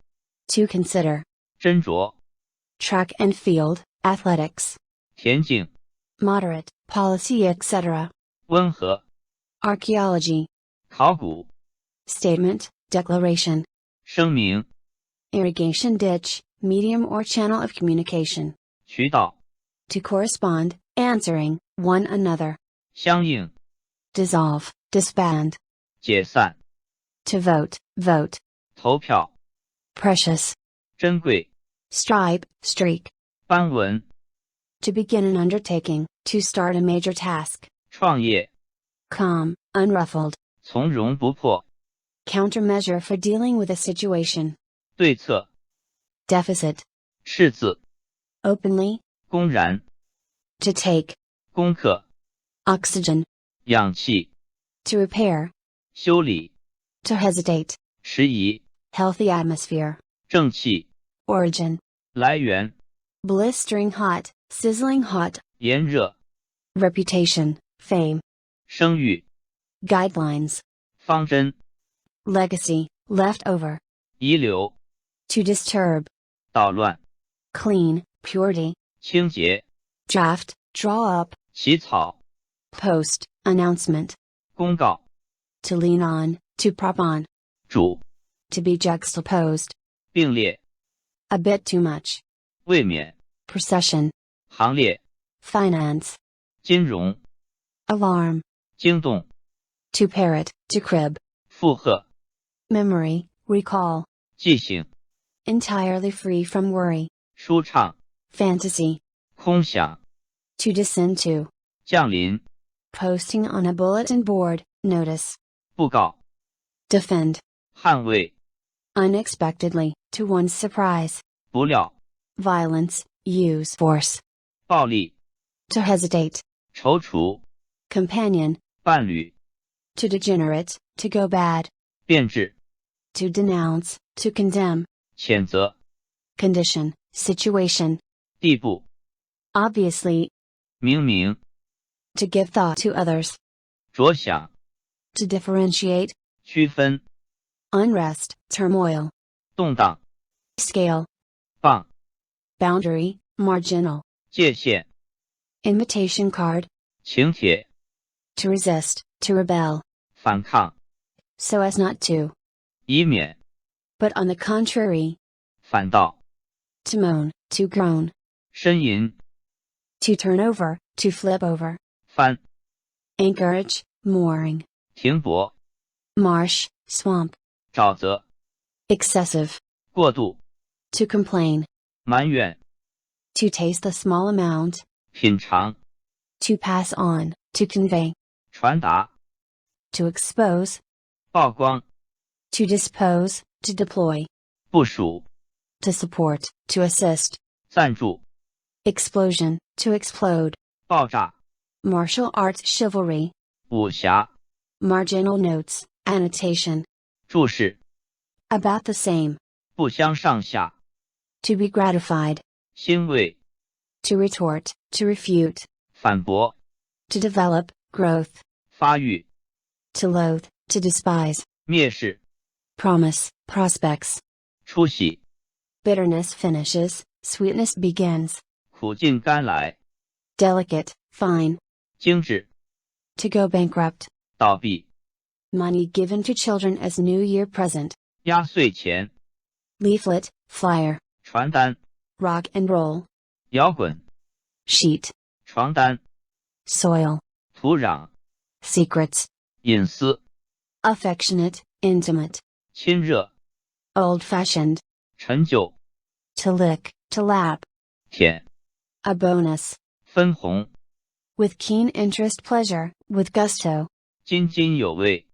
to consider, 斟酌， track and field, athletics, 田径， moderate, policy, etc., 温和， archaeology, 考古， statement, declaration, 声明， irrigation ditch, medium or channel of communication, 渠道， to correspond, answering, one another, 相应， dissolve, disband, 解散， to vote, vote, 投票， precious, 珍贵， stripe, streak, 斑纹， to begin an undertaking, to start a major task, 创业， calm, unruffled, 从容不迫， countermeasure for dealing with a situation, 对策， deficit, 赤字， openly, 公然， to take, 攻克， oxygen, 氧气， to repair, 修理， to hesitate, 迟疑， healthy atmosphere, 正气， origin, 来源， blistering hot, sizzling hot, 炎热， reputation, fame, 声誉， guidelines, 方针， legacy, leftover, 遗留， to disturb, 捣乱， clean, purity, 清洁， draft, draw up, 起草， post, announcement, 公告， to lean on, to prop on, 主， to be juxtaposed, 并列， a bit too much, 卫冕， procession, 行列， finance, 金融， alarm, 惊动， to parrot, to crib, 附和， memory, recall, 记性， entirely free from worry, 舒畅， fantasy, 空想， to descend to, 降临， posting on a bulletin board, notice, 布告， defend, 捍卫， unexpectedly, to one's surprise, 不料， violence, use force, 暴力， to hesitate, 踌躇， companion, 伴侣， to degenerate, to go bad, 变质， to denounce, to condemn, 谴责， condition, situation, 地步， obviously, 明明， to give thought to others, 着想， to differentiate, 区分， unrest, turmoil, 动荡， scale, 棒， boundary, marginal, 界限， invitation card, 请帖， to resist, to rebel, 反抗， so as not to, 以免， but on the contrary, 反倒， to moan, to groan, 呻吟， to turn over, to flip over, 翻， anchorage, mooring, 停泊， marsh, swamp, 沼泽， excessive, 过度， to complain, 埋怨， to taste a small amount, 品尝， to pass on, to convey, 传达， to expose, 曝光， to dispose, to deploy, 部署， to support, to assist, 赞助， explosion, to explode, 爆炸， martial arts chivalry, 武侠， Marginal notes, annotation. 注释 About the same. 不相上下， To be gratified. 欣慰 To retort, to refute. 反驳 To develop, growth. 发育 To loathe, to despise. 蔑视 Promise, prospects. 出喜 Bitterness finishes, sweetness begins. 苦尽甘来 Delicate, fine. 精致 To go bankrupt. 倒闭 Money given to children as New Year present. 压岁钱 Leaflet, flyer. 传单 Rock and roll. 摇滚 Sheet. 床单 Soil. 土壤 Secrets. 隐私 Affectionate, intimate. 亲热 Old fashioned. 陈旧 To lick, to lap. 舔 A bonus. 分红 With keen interest, pleasure, with gusto. 津津有味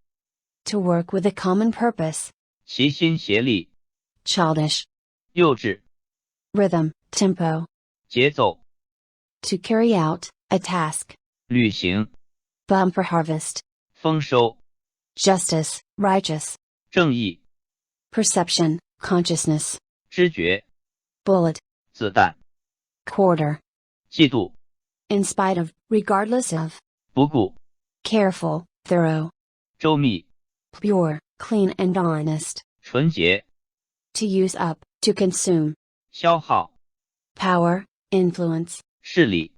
To work with a common purpose. 齐心协力 Childish. 幼稚 Rhythm, tempo. 节奏 To carry out, a task. 履行 Bumper harvest. 丰收 Justice, righteous. 正义 Perception, consciousness. 知觉 Bullet. 子弹 Quarter. 嫉妒 In spite of, regardless of. 不顾 Careful, thorough. 周密 Pure, clean and honest. 纯洁 To use up, to consume. 消耗 Power, influence. 势力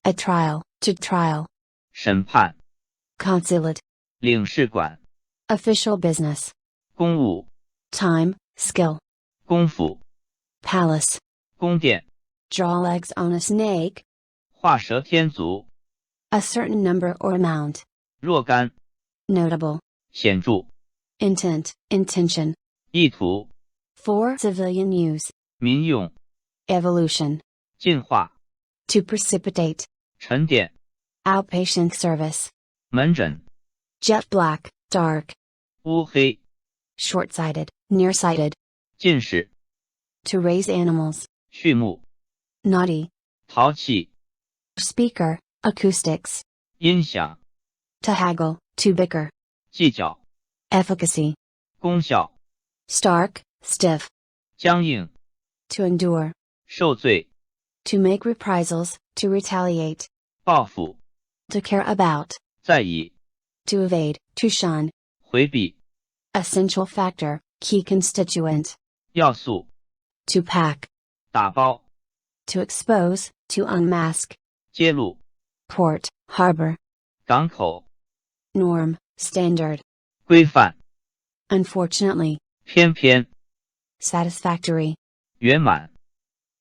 A trial, to trial. 审判 Consulate. 领事馆 Official business. 公务 Time, skill. 功夫 Palace. 宫殿 Draw legs on a snake. 画蛇添足 A certain number or amount. 若干 Notable. 显著 Intent, intention. 意图 For civilian use. 民用 Evolution. 进化 To precipitate. 沉淀 Outpatient service. 门诊 Jet black, dark. 乌黑 Short-sighted, nearsighted. 近视 To raise animals. 畜牧 Naughty. 淘气 Speaker, acoustics. 音响 To haggle, to bicker. 计较 Efficacy. 功效 Stark, stiff. 僵硬 To endure. 受罪 To make reprisals, to retaliate. 报复 To care about. 在意 To evade, to shun. 回避 Essential factor, key constituent. 要素 To pack. 打包 To expose, to unmask. 揭露 Port, harbor. 港口 Norm, standard. 规范 Unfortunately. 偏偏 Satisfactory. 圆满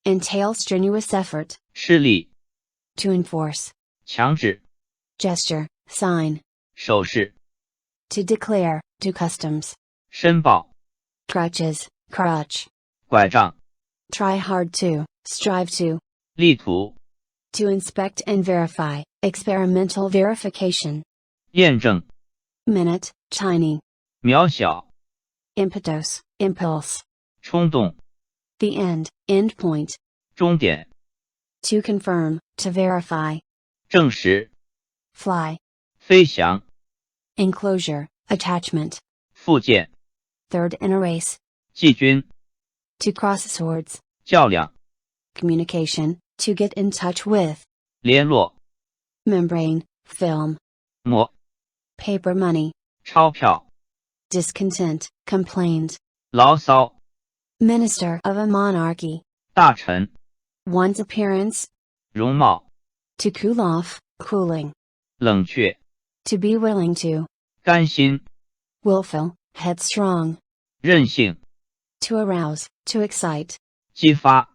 Entail strenuous effort. 施力 To enforce. 强制 Gesture, sign. 手势 To declare, to customs. 申报 Crutches, crutch. 拐杖 Try hard to, strive to. 力图 To inspect and verify, experimental verification. 验证 Minute, tiny. 渺小 Impetus, impulse. 冲动 The end, end point. 终点 To confirm, to verify. 证实 Fly. 飞翔 Enclosure, attachment. 附件 Third in a race. 季军 To cross swords. 较量 Communication, to get in touch with. 联络 Membrane, film. 膜 Paper money. 钞票 Discontent, complaint. 牢骚 Minister of a monarchy. 大臣 One's appearance. 容貌 To cool off, cooling. 冷却 To be willing to. 甘心 Willful, headstrong. 任性 To arouse, to excite. 激发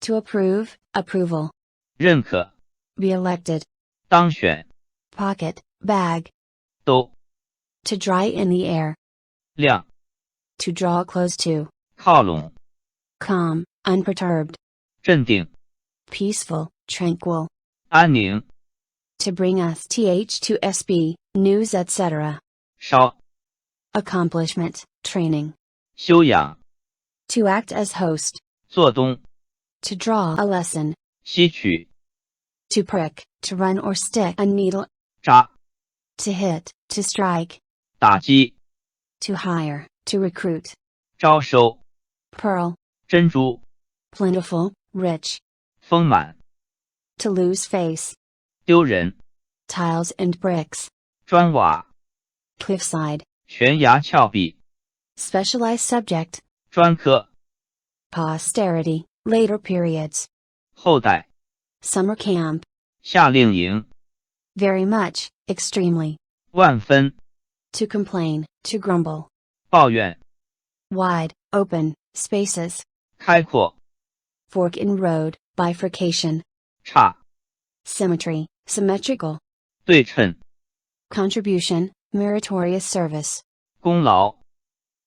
To approve, approval. 认可 Be elected. 当选 Pocket, bag. 都 To dry in the air. 亮 To draw close to. 靠拢 Calm, unperturbed. 镇定 Peaceful, tranquil. 安宁 To bring us th to sb, news etc. 烧 Accomplishment, training. 修养 To act as host. 做东 To draw a lesson. 吸取 To prick, to run or stick a needle. 扎 to hit, to strike, 打击、 to hire, to recruit, 招收、 pearl, 珍珠、 plentiful, rich, 丰满、 to lose face, 丢人、 tiles and bricks, 砖瓦、 cliffside, 悬崖峭壁、 specialized subject, 专科、 posterity, later periods, 后代、 summer camp, 夏令营、 very much, extremely, 万分、 to complain, to grumble, 抱怨、 wide, open, spaces, 开阔、 fork in road, bifurcation, 差、 symmetry, symmetrical, 对称、 contribution, meritorious service, 功劳、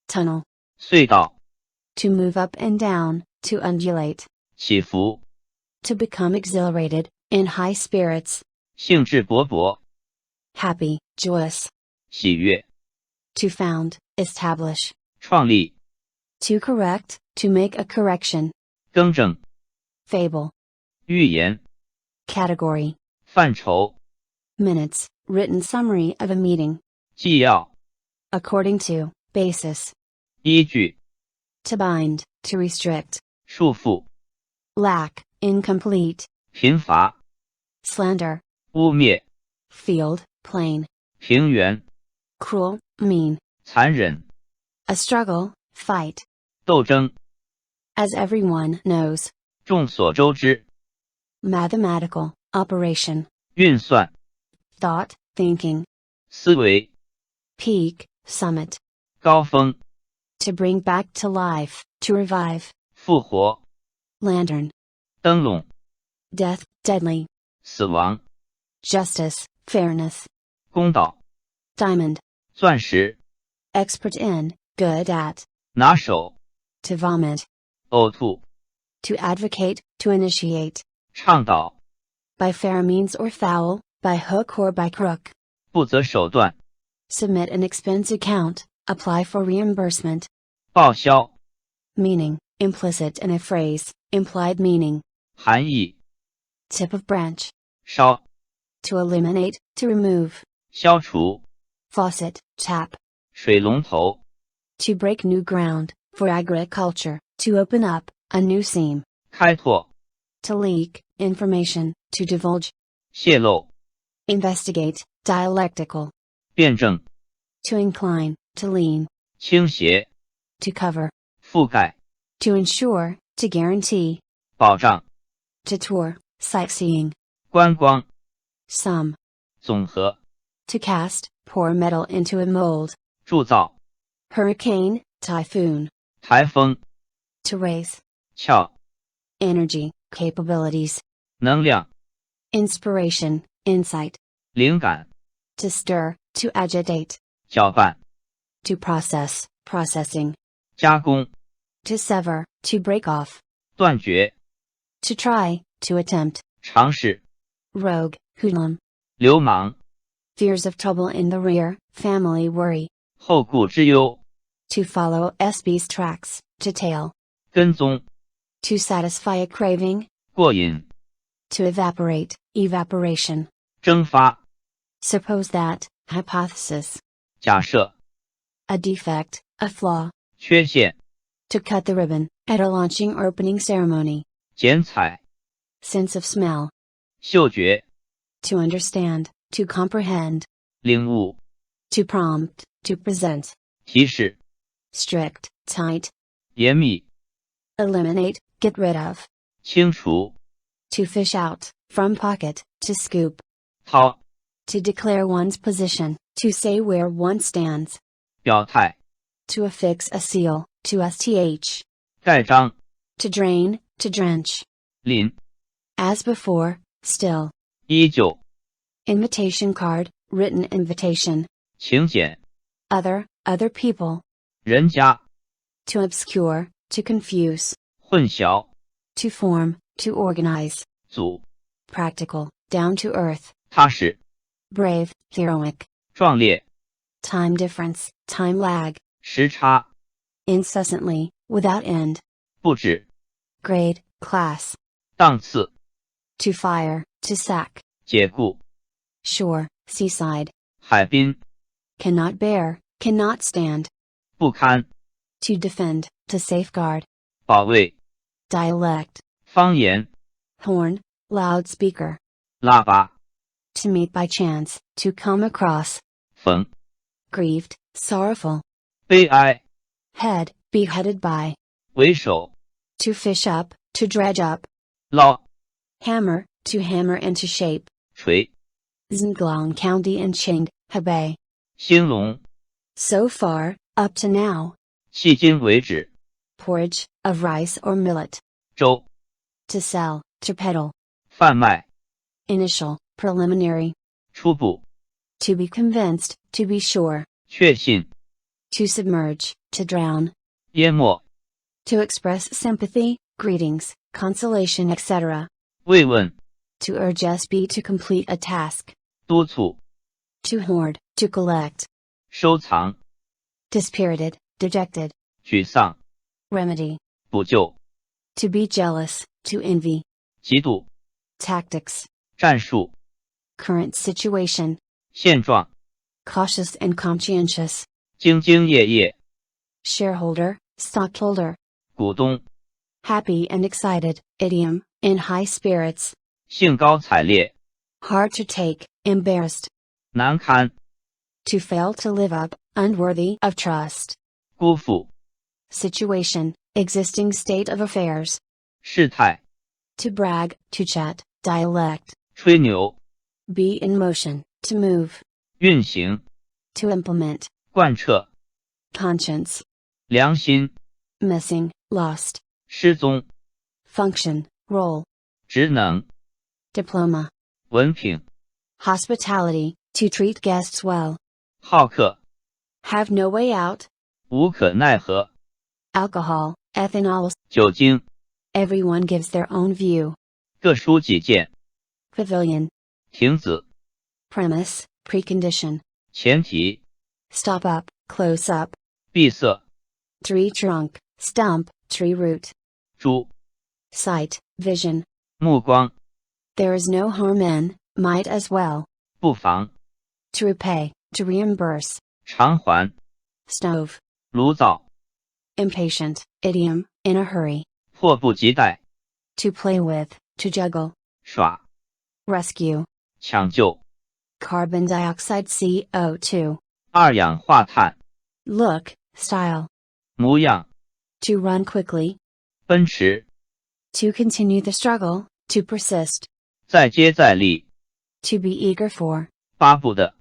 tunnel, 隧道、 to move up and down, to undulate, 起伏、 to become exhilarated, in high spirits, 兴致勃勃、 happy, joyous, 喜悦、 to found, establish, 创立、 to correct, to make a correction, 更正、 fable, 预言、 category, 范畴、 minutes, written summary of a meeting, 纪要、 according to, basis, 依据、 to bind, to restrict, 束缚、 lack, incomplete, 贫乏、 slander, 污蔑、 field, plain, 平原、 cruel, mean, 残忍、 a struggle, fight, 斗争、 as everyone knows, 众所周知、 mathematical, operation, 运算、 thought, thinking, 思维、 peak, summit, 高峰、 to bring back to life, to revive, 复活、 lantern, 灯笼、 death, deadly, 死亡、 justice, fairness, 公道、 diamond, 钻石、 expert in, good at, 拿手、 to vomit, 呕吐、 to advocate, to initiate, 倡导、 by fair means or foul, by hook or by crook, 不择手段、 submit an expense account, apply for reimbursement, 报销、 meaning, implicit in a phrase, implied meaning, 含义、 tip of branch, 烧、 to eliminate, to remove, 消除、 faucet, tap, 水龙头、 to break new ground, for agriculture, to open up, a new seam, 开拓、 to leak, information, to divulge, 泄露、 investigate, dialectical, 辩证、 to incline, to lean, 倾斜、 to cover, 覆盖、 to ensure, to guarantee, 保障、 to tour, sightseeing, 观光、 sum, 总和、 to cast, pour metal into a mold, 铸造、 hurricane, typhoon, 台风、 to raise, 壳、 energy, capabilities, 能量、 inspiration, insight, 灵感、 to stir, to agitate, 搅拌、 to process, processing, 加工、 to sever, to break off, 断绝、 to try, to attempt, 尝试、 rogue, hoodlum, 流氓、 fears of trouble in the rear, family worry, 后顾之忧、 to follow SB's tracks, to tail, 跟踪、 to satisfy a craving, 过瘾、 to evaporate, evaporation, 蒸发、 suppose that, hypothesis, 假设、 a defect, a flaw, 缺陷、 to cut the ribbon, at a launching or opening ceremony, 剪彩、 sense of smell, 嗅觉、 to understand, to comprehend, 领悟、 to prompt, to present, 提示、 strict, tight, 严密、 eliminate, get rid of, 清除、 to fish out, from pocket, to scoop, 掏、 to declare one's position, to say where one stands, 表态、 to affix a seal, to sth, 盖章、 to drain, to drench, 淋、 as before, still, 依旧、 invitation card, written invitation, 请柬、 other, other people, 人家、 to obscure, to confuse, 混淆、 to form, to organize, 组、 practical, down to earth, 踏实、 brave, heroic, 壮烈、 time difference, time lag, 时差、 incessantly, without end, 不止、 grade, class, 档次、 to fire, to sack, 解雇、 shore, seaside, 海滨， cannot bear, cannot stand. 不堪， To defend, to safeguard. 保卫， Dialect, 方言， horn, loudspeaker. 喇叭， To meet by chance, to come across. 逢， Grieved, sorrowful. 悲哀， Head, beheaded by. 为首， To fish up, to dredge up. 捞， Hammer, to hammer into shape. 锤， Zhenglong County and Qing, Hebei. 兴隆， So far, up to now. 迄今为止， Porridge, of rice or millet. 粥， To sell, to peddle. 贩卖， Initial, preliminary. 初步， To be convinced, to be sure. 确信， To submerge, to drown. 淹没， To express sympathy, greetings, consolation, etc. 慰问， To urge SB to complete a task. 督促， To hoard, to collect. 收藏， Dispirited, dejected. 沮丧， Remedy. 补救， To be jealous, to envy. 嫉妒， Tactics. 战术， Current situation. 现状， Cautious and conscientious. 兢兢业业， Shareholder, stockholder. 股东， Happy and excited, idiom, in high spirits. 兴高采烈， Hard to take, embarrassed. 难堪， To fail to live up, unworthy of trust. 辜负， Situation, existing state of affairs. 事态， To brag, to chat, dialect. 吹牛， Be in motion, to move. 运行， To implement. 贯彻， Conscience. 良心， Missing, lost. 失踪， Function, role. 职能， Diploma. 文凭， Hospitality, to treat guests well. 好客， Have no way out. 无可奈何， Alcohol, ethanol. 酒精， Everyone gives their own view. 各抒己见， Pavilion. 亭子， Premise, precondition. 前提， Stop up, close up. 闭塞， Tree trunk, stump, tree root. 猪， Sight, vision. 目光， There is no harm in, might as well. 不妨， To repay, to reimburse. 偿还， Stove. 炉灶， Impatient, idiom, in a hurry. 迫不及待， To play with, to juggle. 耍， Rescue. 抢救， Carbon dioxide CO2. 二氧化碳， Look, style. 模样， To run quickly. 奔驰， To continue the struggle, to persist. 再接再厉， To be eager for. 巴不得，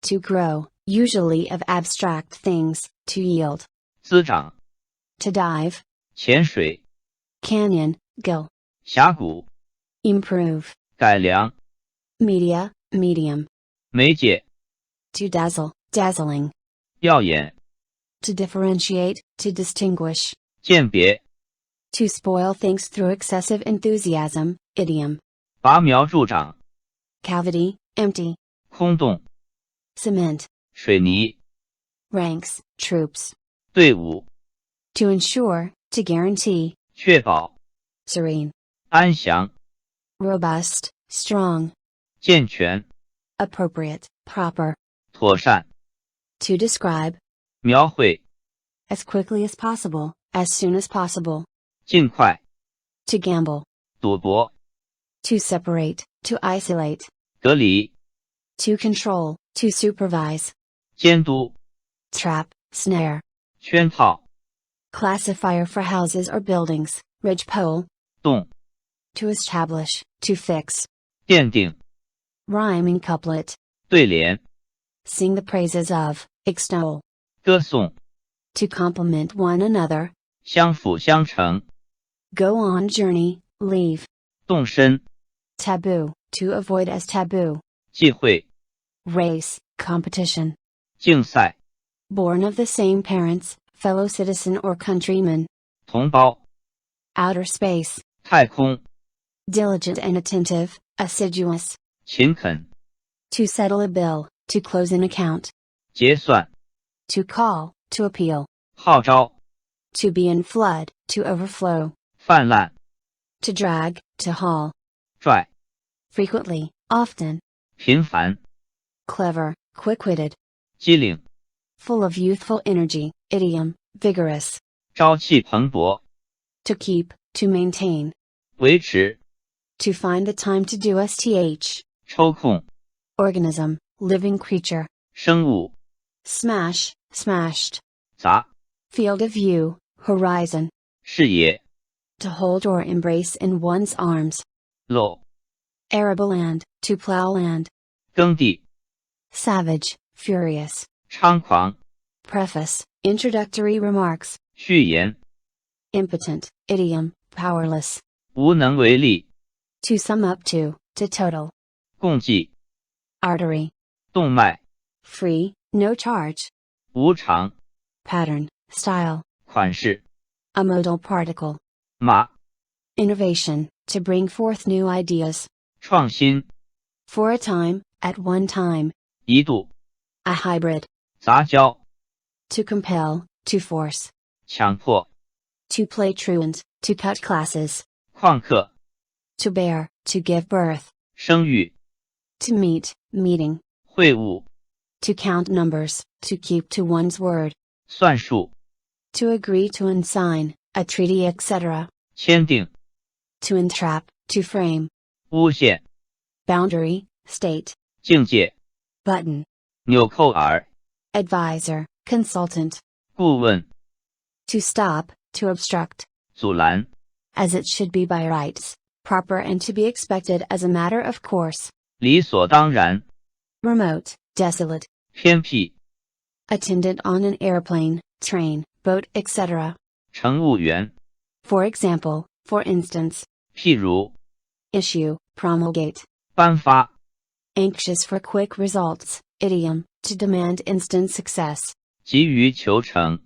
To grow, usually of abstract things, to yield. 滋长， To dive. 潜水， Canyon, gill. 峡谷， Improve. 改良， Media, medium. 媒介， To dazzle, dazzling. 耀眼， To differentiate, to distinguish. 鉴别， To spoil things through excessive enthusiasm, idiom. 拔苗助长， Cavity, empty. 空洞， Cement. 水泥， Ranks, troops. 队伍， To ensure, to guarantee. 确保， Serene. 安详， Robust, strong. 健全， Appropriate, proper. 妥善， To describe. 描绘， As quickly as possible, as soon as possible. 尽快， To gamble. 赌博， To separate, to isolate. 隔离， To control, to supervise. 监督， Trap, snare. 圈套， Classifier for houses or buildings, ridgepole. 洞， To establish, to fix. 奠定， Rhyming couplet. 对联， Sing the praises of, extol. 歌颂， To compliment one another. 相辅相成， Go on journey, leave. 动身， Taboo, to avoid as taboo. 忌讳， Race, competition. 竞赛， Born of the same parents, fellow citizen or countryman. 同胞， Outer space. 太空， Diligent and attentive, assiduous. 勤恳， To settle a bill, to close an account. 结算， To call, to appeal. 号召， To be in flood, to overflow. 泛滥， To drag, to haul. 拽， Frequently, often. 频繁， Clever, quick-witted, 机灵， full of youthful energy, idiom, vigorous, 朝气蓬勃， to keep, to maintain, 维持， to find the time to do st, 抽空， organism, living creature, 生物， smash, smashed, 杂， field of view, horizon, 视野， to hold or embrace in one's arms, 漏， arable land, to plow land, 耕地， savage, furious, 猖狂， preface, introductory remarks, 序言， impotent, idiom, powerless, 无能为力， to sum up to total, 共计， artery, 动脉， free, no charge, 无常， pattern, style, 款式， a modal particle, 马， innovation, to bring forth new ideas, 创新， for a time, at one time, 一度， a hybrid, 杂交， to compel, to force, 强迫， to play truant, to cut classes, 旷课， to bear, to give birth, 生育， to meet, meeting, 会晤， to count numbers, to keep to one's word, 算术， to agree to and sign, a treaty etc., 签订， to entrap, to frame, 诬陷， boundary, state, 境界， button, 纽扣耳， advisor, consultant, 顾问， to stop, to obstruct, 阻拦， as it should be by rights, proper and to be expected as a matter of course, 理所当然， remote, desolate, 偏僻， attendant on an airplane, train, boat etc., 乘务员， for example, for instance, 譬如， issue, promulgate, 颁发， anxious for quick results, idiom, to demand instant success, 急于求成，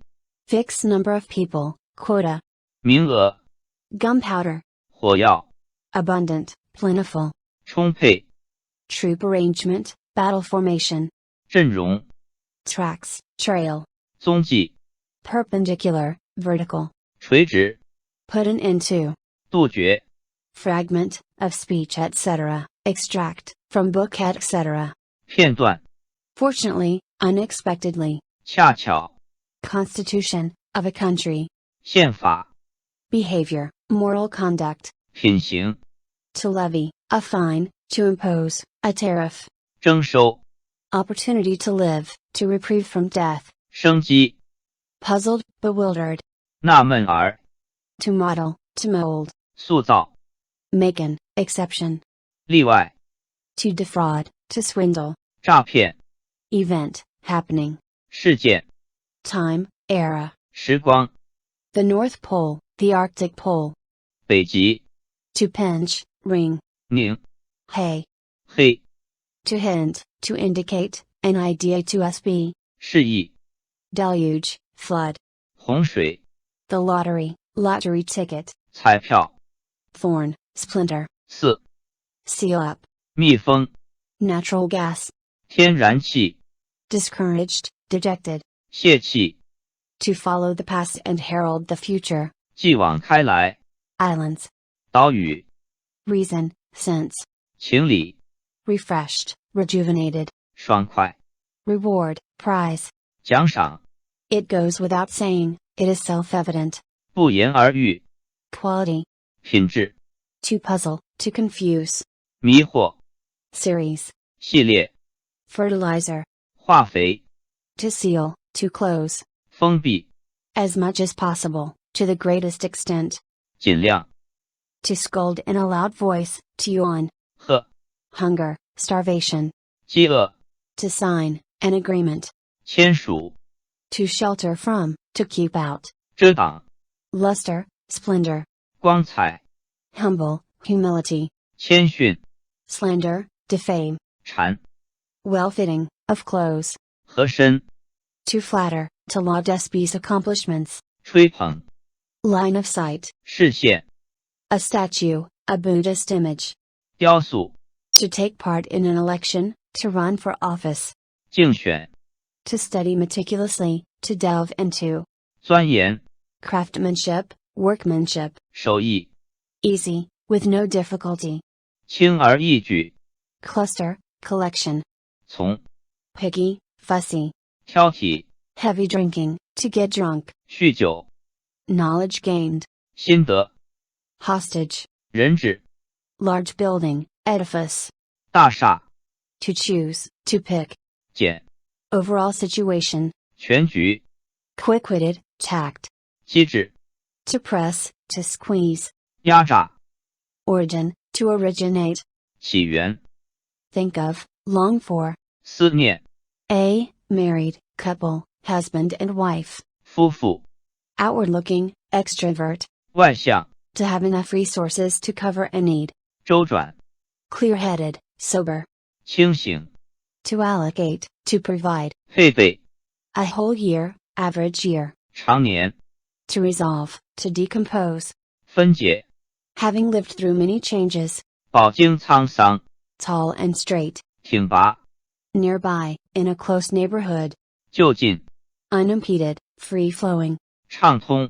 fixed number of people, quota, 名额， gunpowder, 火药， abundant, plentiful, 充沛， troop arrangement, battle formation, 阵容， tracks, trail, 踪迹， perpendicular, vertical, 垂直， put an end to, 杜绝， fragment, of speech etc., extract, from book etc., 片段， fortunately, unexpectedly, 恰巧， constitution, of a country, 宪法， behavior, moral conduct, 品行， to levy, a fine, to impose, a tariff, 征收， opportunity to live, to reprieve from death, 生机， puzzled, bewildered, 纳闷儿， to model, to mold, 塑造， make an exception, 例外， to defraud, to swindle, 诈骗， event, happening, 事件， time, era, 时光， the North Pole, the Arctic Pole, 北极， to pinch, ring, 拧， hay, 黑， to hint, to indicate, an idea to us be, 示意， deluge, flood, 洪水， the lottery, lottery ticket, 彩票， thorn, splinter, 四， seal up, 蜜蜂， natural gas, 天然气， discouraged, dejected, 泄气， to follow the past and herald the future, 继往开来， islands, 岛屿， reason, sense, 情理， refreshed, rejuvenated, 爽快， reward, prize. 奖赏， It goes without saying, it is self-evident. 不言而喻， Quality, 品质， to puzzle, to confuse, 迷惑， series, 系列， fertilizer, 化肥， to seal, to close, 封闭， as much as possible, to the greatest extent, 尽量， to scold in a loud voice, to yawn, 呵， hunger, starvation, 饥饿， to sign, an agreement, 签署， to shelter from, to keep out, 遮挡， luster, splendor, 光彩， humble, humility, 谦逊， slander, defame, 蝉， well-fitting, of clothes, 和珅， to flatter, to laud SB's accomplishments, 吹捧， line of sight, 视线， a statue, a Buddhist image, 雕塑， to take part in an election, to run for office, 竞选， to study meticulously, to delve into, 钻研， craftsmanship, workmanship, 手艺， easy, with no difficulty, 轻而易举， cluster, collection, 从， picky, fussy. 挑剔， Heavy drinking, to get drunk. 酗酒， Knowledge gained. 心得， Hostage. 人质， Large building, edifice. 大厦， To choose, to pick. 检， Overall situation. 全局， Quick-witted, tact. 机智， To press, to squeeze. 压榨， Origin, to originate. 起源， Think of, long for. 思念， A, married, couple, husband and wife. 夫妇， Outward-looking, extrovert. 外向， To have enough resources to cover a need. 周转， Clear-headed, sober. 清醒， To allocate, to provide. 配备， A whole year, average year. 常年， To resolve, to decompose. 分解， Having lived through many changes. 饱经沧桑， Tall and straight. 挺拔， Nearby, in a close neighborhood. 就近， Unimpeded, free-flowing. 畅通。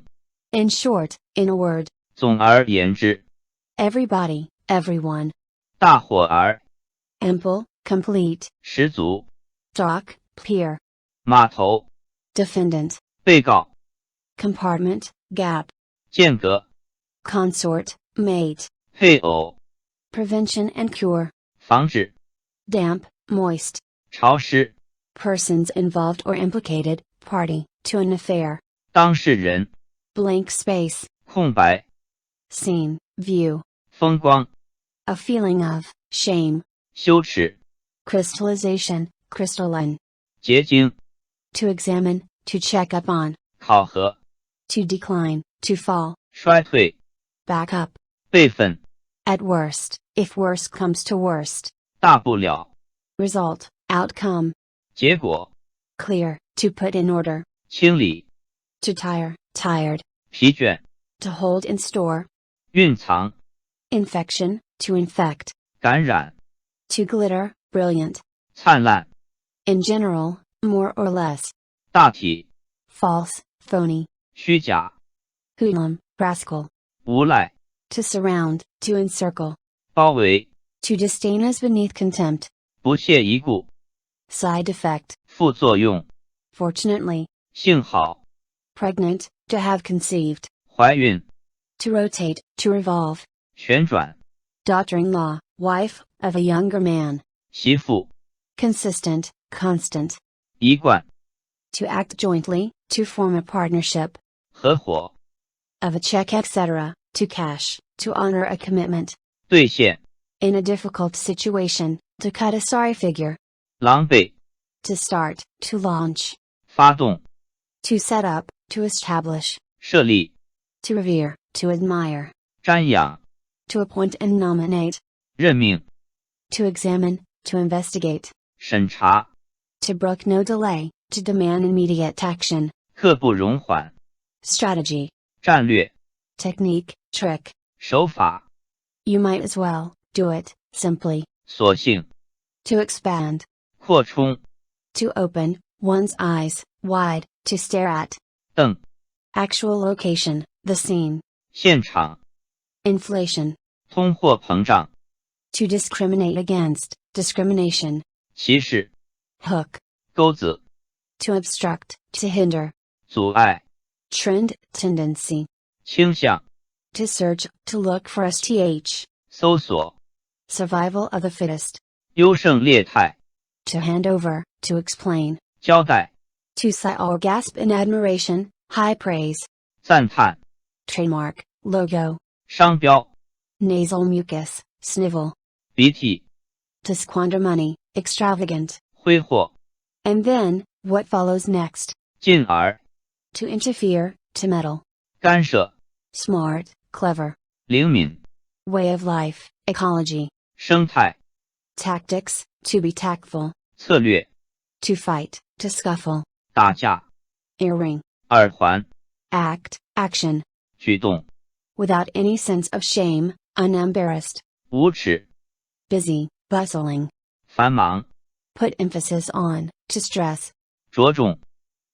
In short, in a word. 总而言之， Everybody, everyone. 大伙儿， Ample, complete. 十足， Dock, pier. 码头， Defendant. 被告， Compartment, gap. 间隔， Consort, mate. 配偶， Prevention and cure. 防止， Damp, moist. 潮湿， Persons involved or implicated, party, to an affair. 当事人， Blank space. 空白， Scene, view. 风光， A feeling of, shame. 羞耻， Crystallization, crystalline. 结晶， To examine, to check up on. 考核， To decline, to fall. 衰退， Back up. 备份， At worst, if worst comes to worst. 大不了， Result, outcome. 结果， Clear, to put in order. 清理， To tire, tired. 疲倦， To hold in store. 蕴藏， Infection, to infect. 感染， To glitter, brilliant. 灿烂， In general, more or less. 大体， False, phony. 虚假， Hoodlum, rascal. 无赖， To surround, to encircle. 包围， To disdain as beneath contempt. 不屑一顾， Side effect. 副作用， Fortunately. 幸好， Pregnant, to have conceived. 怀孕， To rotate, to revolve. 旋转， Daughter-in-law, wife, of a younger man. 媳妇， Consistent, constant. 一贯， To act jointly, to form a partnership. 合伙， Of a check, etc., to cash, to honor a commitment. 兑现， In a difficult situation, to cut a sorry figure. 狼狈， To start, to launch. 发动， To set up, to establish. 设立， To revere, to admire. 瞻仰， To appoint and nominate. 任命， To examine, to investigate. 审查， To brook no delay, to demand immediate action. 刻不容缓， Strategy. 战略， Technique, trick. 手法， You might as well, do it, simply. 索性， To expand. 扩充， To open, one's eyes, wide, to stare at. 瞪， Actual location, the scene. 现场， Inflation. 通货膨胀， To discriminate against, discrimination. 歧视， Hook. 钩子， To obstruct, to hinder. 阻碍， Trend, tendency. 倾向， To search, to look for STH. 搜索， Survival of the fittest. 优胜劣汰， To hand over, to explain. 交代， To sigh or gasp in admiration, high praise. 赞叹， Trademark, logo. 商标， Nasal mucus, snivel. 鼻涕， To squander money, extravagant. 挥霍， And then, what follows next? 进而， To interfere, to meddle. 干涉， Smart, clever. 灵敏， Way of life, ecology. 生态， Tactics, to be tactful. 策略， To fight, to scuffle. 打架， Earring. 耳环， Act, action. 举动， Without any sense of shame, unembarrassed. 无耻， Busy, bustling. 繁忙， Put emphasis on, to stress. 着重，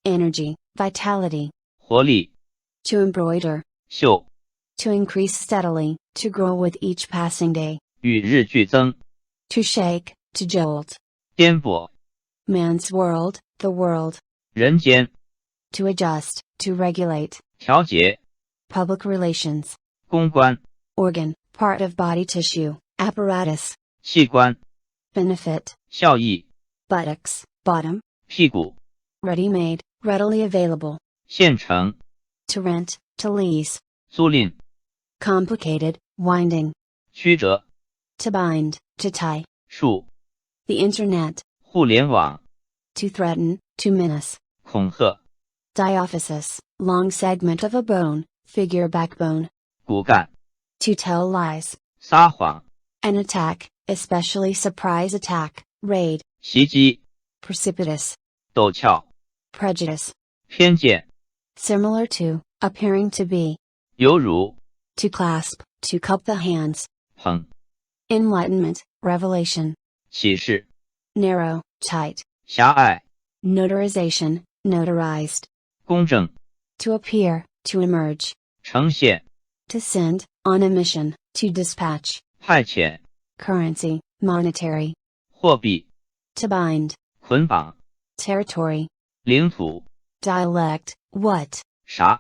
Energy, vitality. 活力， To embroider. 秀， To increase steadily, to grow with each passing day. 与日俱增， To shake, to jolt. 颠簸， man's world, the world. 人间 To adjust, to regulate. 调节 Public relations. 公关 Organ, part of body tissue, apparatus. 器官 Benefit. 效益 Buttocks, bottom. 屁股 Ready-made, readily available. 现成 To rent, to lease. 租赁 Complicated, winding. 曲折 To bind, to tie. 树 The internet. 互联网 To threaten, to menace. 恐吓 Diaphysis, long segment of a bone, figure backbone. 骨干 To tell lies. 撒谎 An attack, especially surprise attack, raid. 袭击 Precipitous. 陡峭 Prejudice. 偏见 Similar to, appearing to be. 犹如 To clasp, to cup the hands. 捧 Enlightenment, revelation. 启示 Narrow, tight. 狭隘 Notarization, notarized. 公正 To appear, to emerge. 呈现 To send, on a mission, to dispatch. 派遣 Currency, monetary. 货币 To bind. 捆绑 Territory. 领土 Dialect, what? 啥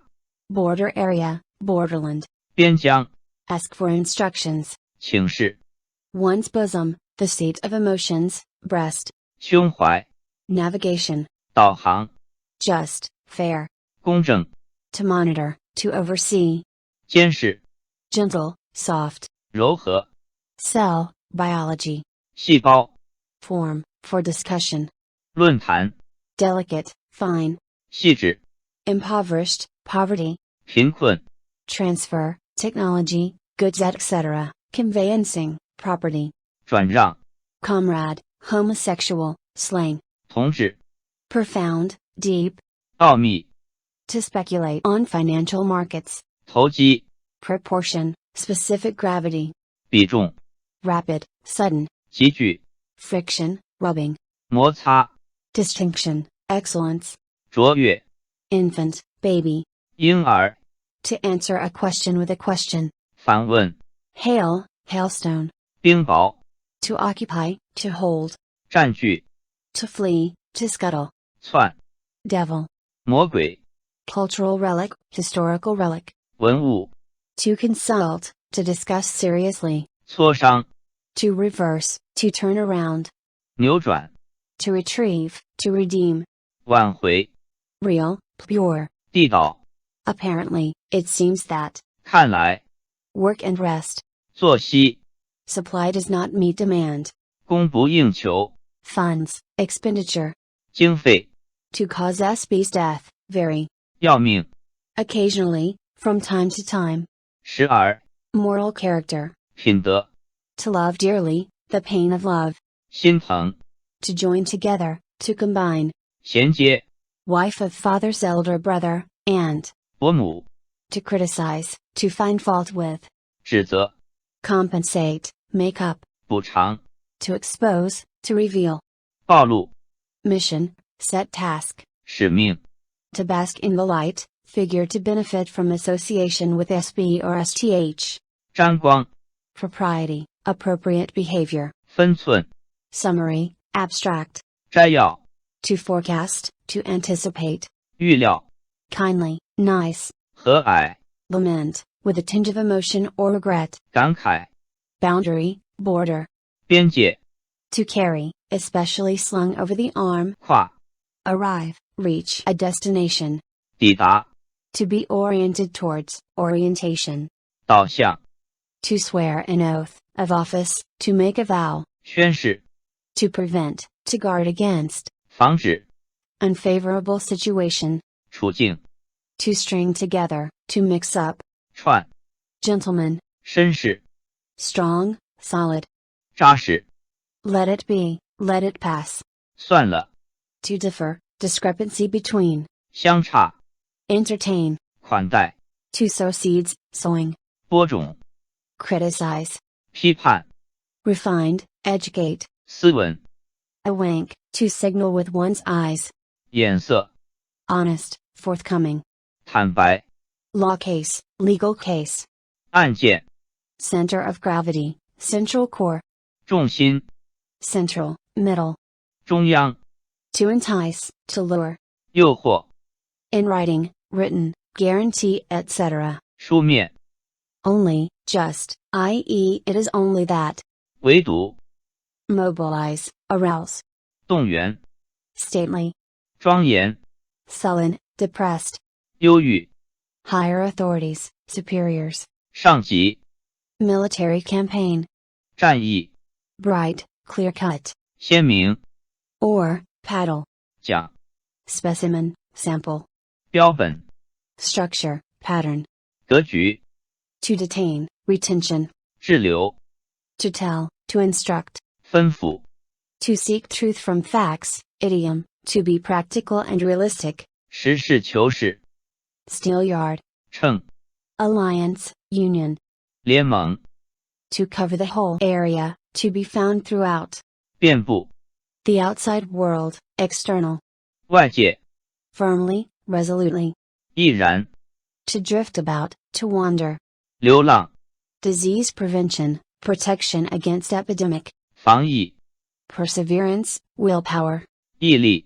Border area, borderland. 边疆 Ask for instructions. 请示 One's bosom, the seat of emotions, breast. 胸怀 Navigation. 导航 Just, fair. 公正 To monitor, to oversee. 监视 Gentle, soft. 柔和 Cell, biology. 细胞 Form, for discussion. 论坛 Delicate, fine. 细致 Impoverished, poverty. 贫困 Transfer, technology, goods etc., conveyancing, property. 转让 Comrade, homosexual, slang. 同志 Profound, deep. 奥秘 To speculate on financial markets. 投机 Proportion, specific gravity. 比重 Rapid, sudden. 急剧 Friction, rubbing. 摩擦 Distinction, excellence. 卓越 Infant, baby. 婴儿 To answer a question with a question. 反问 Hail, hailstone. 冰雹 To occupy, to hold. 占据 To flee, to scuttle. 窜 Devil. 魔鬼 Cultural relic, historical relic. 文物 To consult, to discuss seriously. 磋商 To reverse, to turn around. 扭转 To retrieve, to redeem. 挽回 Real, pure. 地道 Apparently, it seems that. 看来 Work and rest. 作息 Supply does not meet demand. 供不应求 Funds, expenditure. 经费 To cause SB's death, vary. 要命 Occasionally, from time to time. 时而 Moral character. 品德 To love dearly, the pain of love. 心疼 To join together, to combine. 衔接 Wife of father's elder brother, aunt. 伯母 To criticize, to find fault with. 指责 Compensate, make up. 补偿 To expose, to reveal. 暴露 Mission, set task. 使命 To bask in the light, figure to benefit from association with SB or STH. 沾光 Propriety, appropriate behavior. 分寸 Summary, abstract. 摘要 To forecast, to anticipate. 预料 Kindly, nice. 和蔼 Lament, with a tinge of emotion or regret. 感慨 Boundary, border. 边界 To carry, especially slung over the arm. 跨 Arrive, reach a destination. 抵达 To be oriented towards, orientation. 导向 To swear an oath, of office, to make a vow. 宣誓 To prevent, to guard against. 防止 Unfavorable situation. 处境 To string together, to mix up. 串 Gentleman. 绅士 Strong, solid. 扎实 Let it be, let it pass. 算了 To differ, discrepancy between. 相差 Entertain. 款待 To sow seeds, sowing. 播种 Criticize. 批判 Refined, educate. 斯文 A wink, to signal with one's eyes. 眼色 Honest, forthcoming. 坦白 Law case, legal case. 案件 Center of gravity, central core. 重心 Central, middle. 中央 To entice, to lure. 诱惑， In writing, written, guarantee, etc. 书面， Only, just, i.e., it is only that. 唯独， Mobilize, arouse. 动员， Stately, 庄严， sullen, depressed. 忧郁， Higher authorities, superiors. 上级， Military campaign. 战役， Bright, clear cut. 鲜明， Or, paddle. 讲， Specimen, sample. 标本， Structure, pattern. 格局， To detain, retention. 滞留， To tell, to instruct. 吩咐， To seek truth from facts, idiom. To be practical and realistic. 实事求是， Steelyard. 称， Alliance, union. 联盟， To cover the whole area, to be found throughout. 遍布， The outside world, external. 外界， Firmly, resolutely. 毅然， To drift about, to wander. 流浪， Disease prevention, protection against epidemic. 防疫， Perseverance, willpower. 毅力，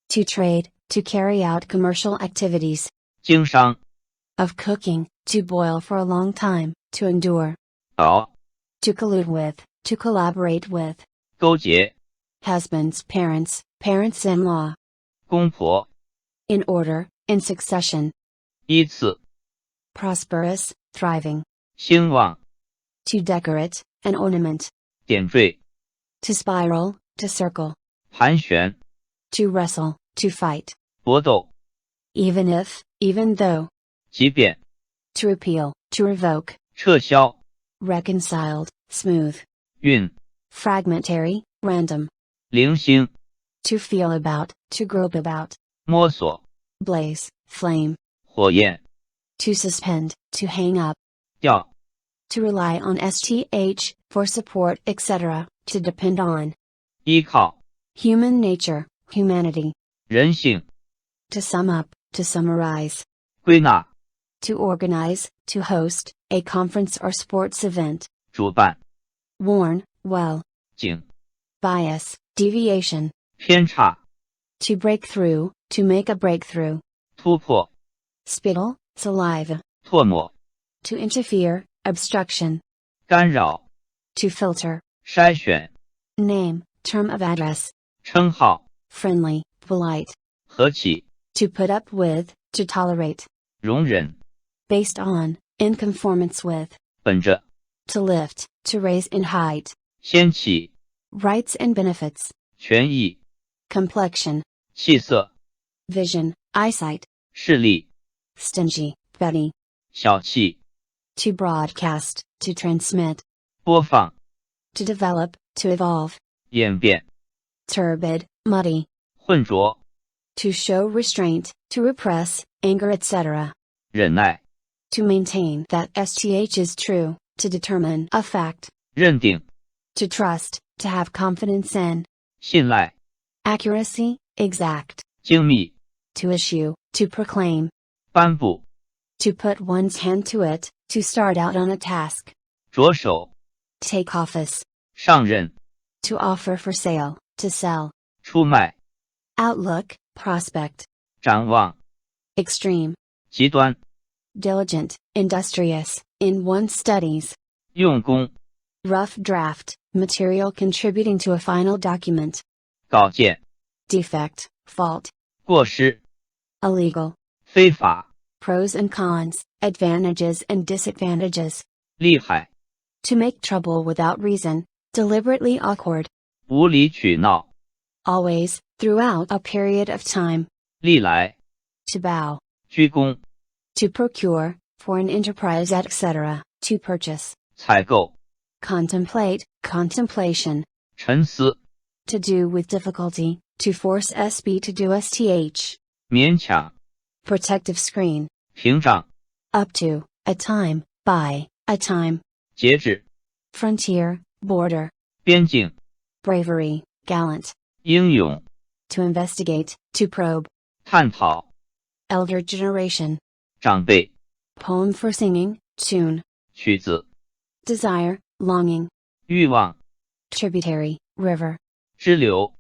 To trade, to carry out commercial activities. 经商， Of cooking, to boil for a long time, to endure. 熬， To collude with, to collaborate with. 勾结， Husbands, parents, parents-in-law. 公婆， In order, in succession. 依次， Prosperous, thriving. 兴旺， To decorate, an ornament. 点缀， To spiral, to circle. 盘旋， To wrestle, to fight. 搏斗， Even if, even though. 即便， To repeal, to revoke. 撤销， Reconciled, smooth. 运， Fragmentary, random. 零星， To feel about, to grope about. 摸索， Blaze, flame. 火焰， To suspend, to hang up. 吊， To rely on STH, for support, etc., to depend on. 依靠， Human nature, humanity. 人性， To sum up, to summarize. 归纳， To organize, to host, a conference or sports event. 主办， Warn, well. 警， Bias, deviation. 偏差， To break through, to make a breakthrough. 突破， Spittle, saliva. 唾沫， To interfere, obstruction. 干扰， To filter. 筛选， Name, term of address. 称号， Friendly, polite. 和气， To put up with, to tolerate. 容忍， Based on, in conformance with. 本着， To lift, to raise in height. 掀起， Rights and benefits. 权益， Complexion. 气色， Vision, eyesight. 视力， Stingy, petty. 小气， To broadcast, to transmit. 播放， To develop, to evolve. 演变， Turbid, muddy. 混浊， To show restraint, to repress, anger, etc. 忍耐， To maintain that STH is true, to determine a fact. 认定， To trust, to have confidence in. 信赖， Accuracy, exact. 精密， To issue, to proclaim. 颁布， To put one's hand to it, to start out on a task. 着手， Take office. 上任， To offer for sale, to sell. 出卖， Outlook, prospect. 展望， Extreme. 极端， Diligent, industrious, in one's studies. 用功， Rough draft, material contributing to a final document. 稿件， Defect, fault. 过失， Illegal. 非法， Pros and cons, advantages and disadvantages. 厉害， To make trouble without reason, deliberately awkward. 无理取闹， Always, throughout a period of time. 历来， To bow. 鞠躬， To procure, for an enterprise, etc., to purchase. 采购， Contemplate, contemplation. 沉思， To do with difficulty, to force SB to do STH. 勉强， Protective screen. 屏障， Up to, a time, by, a time. 节制， Frontier, border. 边境， Bravery, gallant. 英勇， To investigate, to probe. 探讨， Elder generation. 长辈， Poem for singing, tune. 曲子， Desire, longing. 欲望， Tributary, river. 支流，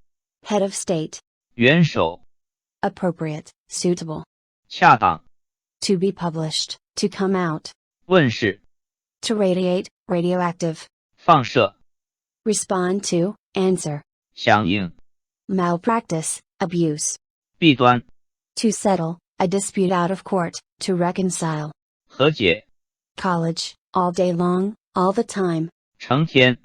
Head of state. 元首， appropriate, suitable, 恰当， to be published, to come out, 问世， to radiate, radioactive, 放射， respond to, answer, 响应， malpractice, abuse, 弊端， to settle, a dispute out of court, to reconcile, 和解， college, all day long, all the time, 成天，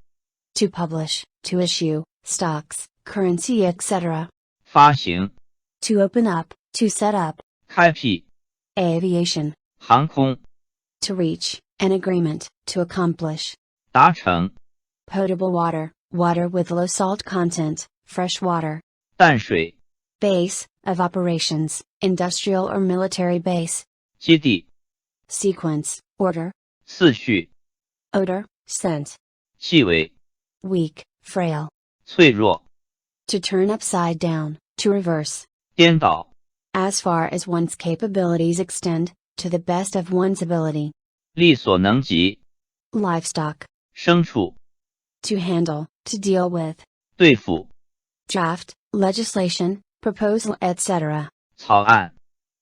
to publish, to issue, stocks, currency etc., 发行， to open up, to set up, 开辟， aviation, 航空， to reach, an agreement, to accomplish, 达成， potable water, water with low salt content, fresh water, 淡水， base, of operations, industrial or military base, 基地， sequence, order, 次序， odor, scent, 气味， weak, frail, 脆弱， to turn upside down, to reverse, 颠倒， as far as one's capabilities extend, to the best of one's ability, 力所能及， livestock, 牲畜， to handle, to deal with, 对付， draft, legislation, proposal etc., 草案，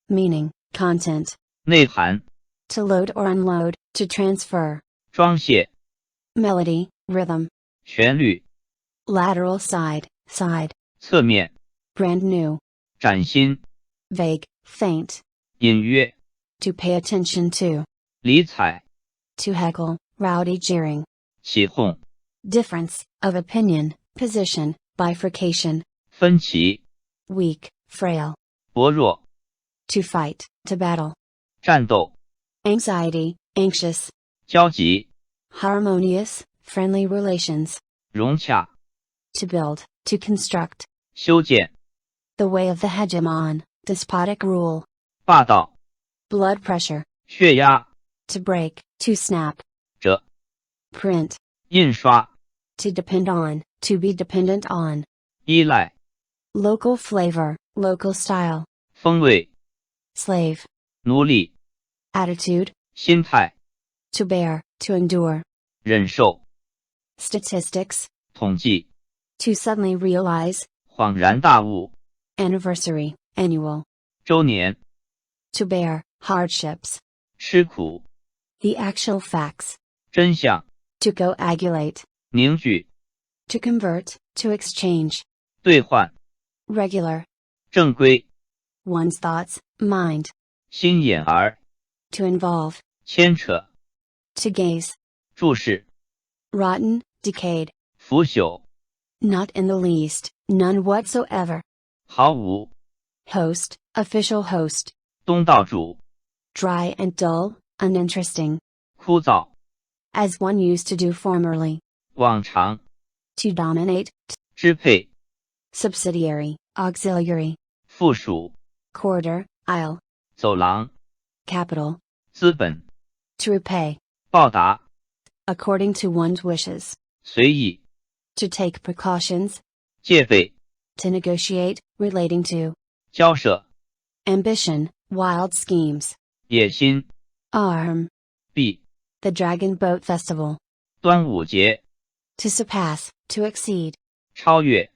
meaning, content, 内涵， to load or unload, to transfer, 装卸， melody, rhythm, 旋律， lateral side, side, 侧面， brand new, 崭新， vague, faint, 隐约， to pay attention to, 理睬， to heckle, rowdy jeering, 起哄， difference, of opinion, position, bifurcation, 分歧， weak, frail, 薄弱， to fight, to battle, 战斗， anxiety, anxious, 焦急， harmonious, friendly relations, 融洽， to build, to construct, 修建， the way of the hegemon, despotic rule, 霸道， blood pressure, 血压， to break, to snap, 折， print, 印刷， to depend on, to be dependent on, 依赖， local flavor, local style, 风味， slave, 奴隶， attitude, 心态， to bear, to endure, 忍受， statistics, 统计， to suddenly realize, 恍然大悟， anniversary, annual, 周年， to bear, hardships, 吃苦， the actual facts, 真相， to coagulate, 凝聚， to convert, to exchange, 兑换， regular, 正规， one's thoughts, mind, 心眼儿， to involve, 牵扯， to gaze, 注视， rotten, decayed, 腐朽， not in the least, none whatsoever, 毫无， host, official host, 东道主， dry and dull, uninteresting, 枯燥， as one used to do formerly, 往常， to dominate, 支配， subsidiary, auxiliary, 附属， quarter, aisle, 走廊， capital, 资本， to repay, 报答， according to one's wishes, 随意， to take precautions, 戒备， to negotiate, relating to, 交涉， ambition, wild schemes, 野心， arm, 弊， the Dragon Boat Festival, 端午节， to surpass, to exceed, 超越，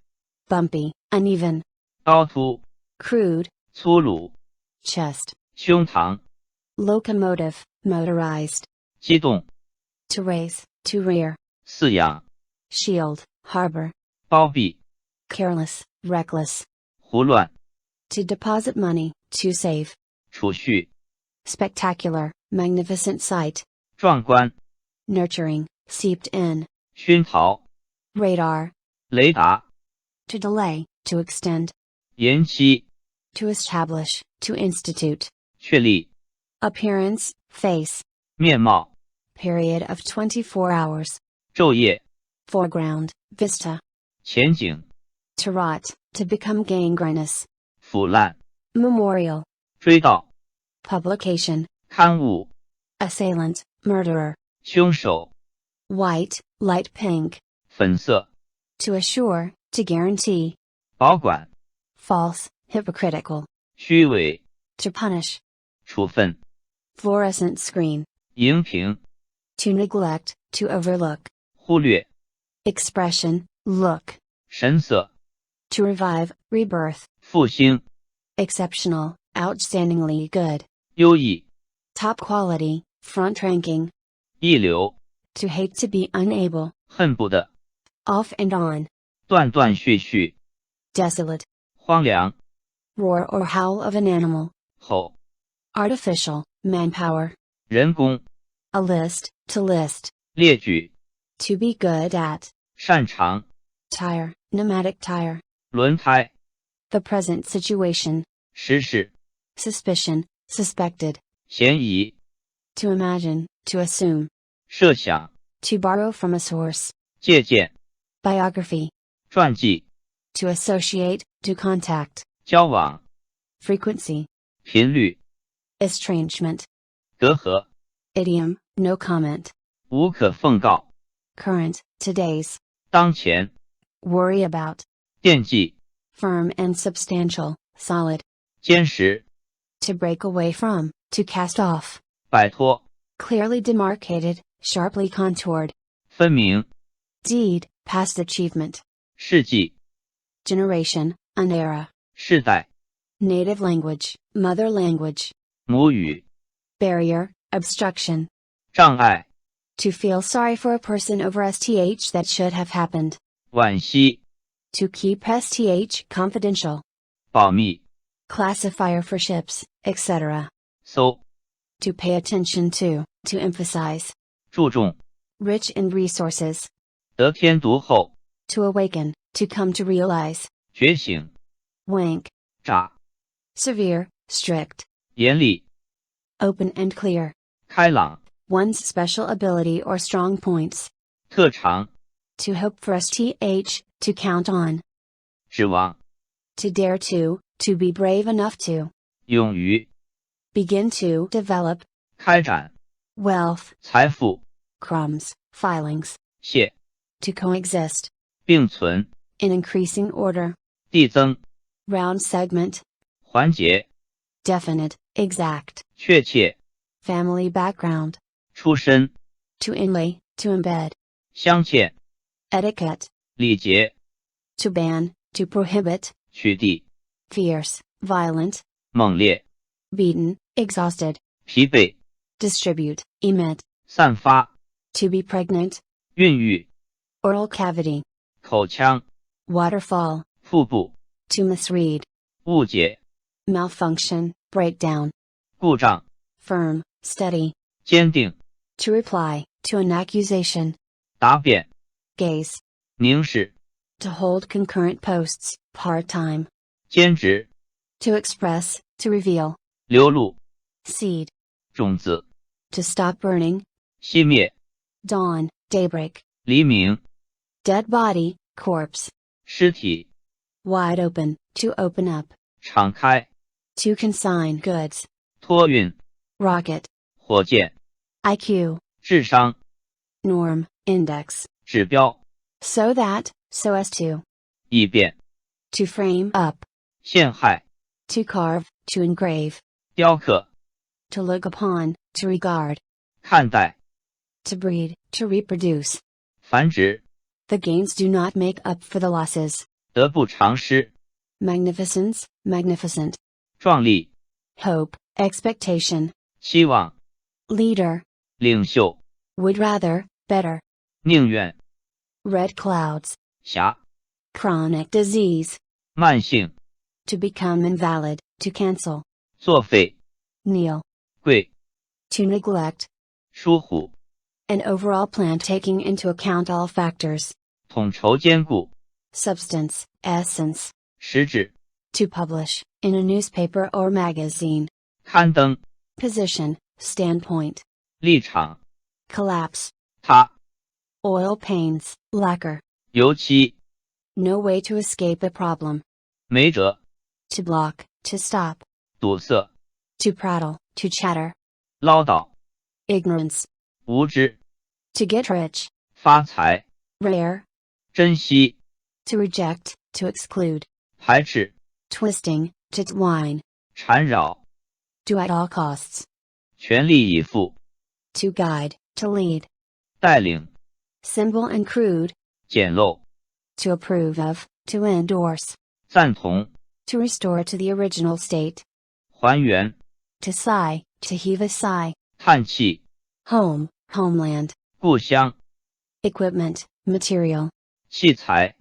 bumpy, uneven, 凹凸， crude, 粗鲁， chest, 胸膛， locomotive, motorized, 激动， to raise, to rear, 饲养， shield, harbor, 包庇， careless, reckless, 胡乱， to deposit money, to save, 储蓄， spectacular, magnificent sight, 壮观， nurturing, seeped in, 熏陶， radar, 雷达， to delay, to extend, 延期， to establish, to institute, 确立， appearance, face, 面貌， period of 24 hours, 昼夜， foreground, vista, 前景， to rot, to become gangrenous, 腐烂， memorial, 追悼， publication, 刊物， assailant, murderer, 凶手， white, light pink, 粉色， to assure, to guarantee, 保管， false, hypocritical, 虚伪， to punish, 处分， fluorescent screen, 荧屏， to neglect, to overlook, 忽略， expression, look, 神色， to revive, rebirth, 复兴， exceptional, outstandingly good, 优异， top quality, front ranking, 一流， to hate to be unable, 恨不得， off and on, 断断续续， desolate, 荒凉， roar or howl of an animal, 吼， artificial, manpower, 人工， a list, to list, 列举， to be good at, 擅长， tire, pneumatic tire, 轮胎， the present situation, 实事， suspicion, suspected, 嫌疑， to imagine, to assume, 设想， to borrow from a source, 借鉴， biography, 传记， to associate, to contact, 交往， frequency, 频率， estrangement, 隔阂， idiom, no comment, 无可奉告， current, today's, 当前， worry about, 惦记， firm and substantial, solid, 坚实， to break away from, to cast off, 摆脱， clearly demarcated, sharply contoured, 分明， deed, past achievement, 事迹， generation, an era, 世代， native language, mother language, 母语， barrier, obstruction, 障碍， to feel sorry for a person over STH that should have happened, 惋惜， to keep STH confidential, 保密， classifier for ships, etc., 搜， to pay attention to emphasize, 注重， rich in resources, 得天独厚， to awaken, to come to realize, 觉醒， wink, 乍， severe, strict, 严厉， open and clear, 开朗， one's special ability or strong points, 特长， to hope for STH, to count on, 指望， to dare to be brave enough to, 勇于， begin to develop, 开展， wealth, 财富， crumbs, filings, 谢， to coexist, 并存， in increasing order, 递增， round segment, 环节， definite, exact, 确切， family background, 出身， to inlay, to embed, 镶嵌， etiquette, 礼节， to ban, to prohibit, 取缔， fierce, violent, 猛烈， beaten, exhausted, 疲惫， distribute, emit, 散发， to be pregnant, 孕育， oral cavity, 口腔， waterfall, 腹部， to misread, 误解， malfunction, breakdown, 故障， firm, steady, 坚定， to reply, to an accusation, 答辩， gaze, 凝视， to hold concurrent posts, part-time, 兼职， to express, to reveal, 流露， seed, 种子， to stop burning, 熄灭， dawn, daybreak, 黎明， dead body, corpse, 尸体， wide open, to open up, 敞开， to consign goods, 托运， rocket, 火箭， IQ, 智商， norm, index, 指标， so that, so as to, 异变， to frame up, 陷害， to carve, to engrave, 雕刻， to look upon, to regard, 看待， to breed, to reproduce. 繁殖， The gains do not make up for the losses. 得不偿失， Magnificence, magnificent. 壮丽， Hope, expectation. 期望， Leader, 领袖， would rather, better. 宁愿， Red clouds. 侠， Chronic disease. 慢性， To become invalid, to cancel. 作废， Kneel. 贵， To neglect. 疏忽， An overall plan taking into account all factors. 统筹兼顾， Substance, essence. 实质， To publish, in a newspaper or magazine. 刊登， Position, standpoint. 立场， Collapse. 他， Oil paints, lacquer. 油漆， No way to escape a problem. 没辙， To block, to stop. 堵塞， To prattle, to chatter. 唠叨， Ignorance. 无知， To get rich. 发财， Rare. 珍惜， To reject, to exclude. 排斥， Twisting, to twine. 缠绕， To at all costs. 全力以赴， To guide, to lead. 带领， Simple and crude. 简陋， To approve of, to endorse. 赞同， to restore to the original state. 还原， To sigh, to heave a sigh. 叹气， Home, homeland. 故乡， Equipment, material. 器材，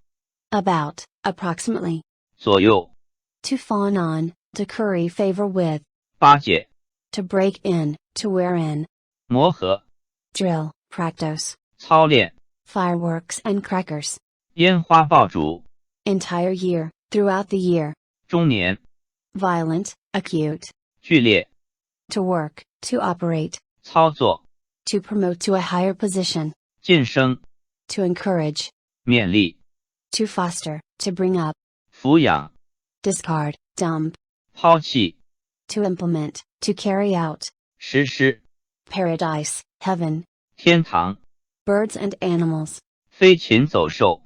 About, approximately. 左右， To fawn on, to curry favor with. 巴结， To break in, to wear in. 磨合， Drill, practice. 操练， Fireworks and crackers. 烟花爆竹， Entire year, throughout the year. 中年， Violent, acute. 剧烈， To work, to operate. 操作， To promote to a higher position. 晋升， To encourage. 勉励， To foster, to bring up. 抚养， Discard, dump. 抛弃， To implement, to carry out. 实施， Paradise, heaven. 天堂， Birds and animals. 飞禽走兽，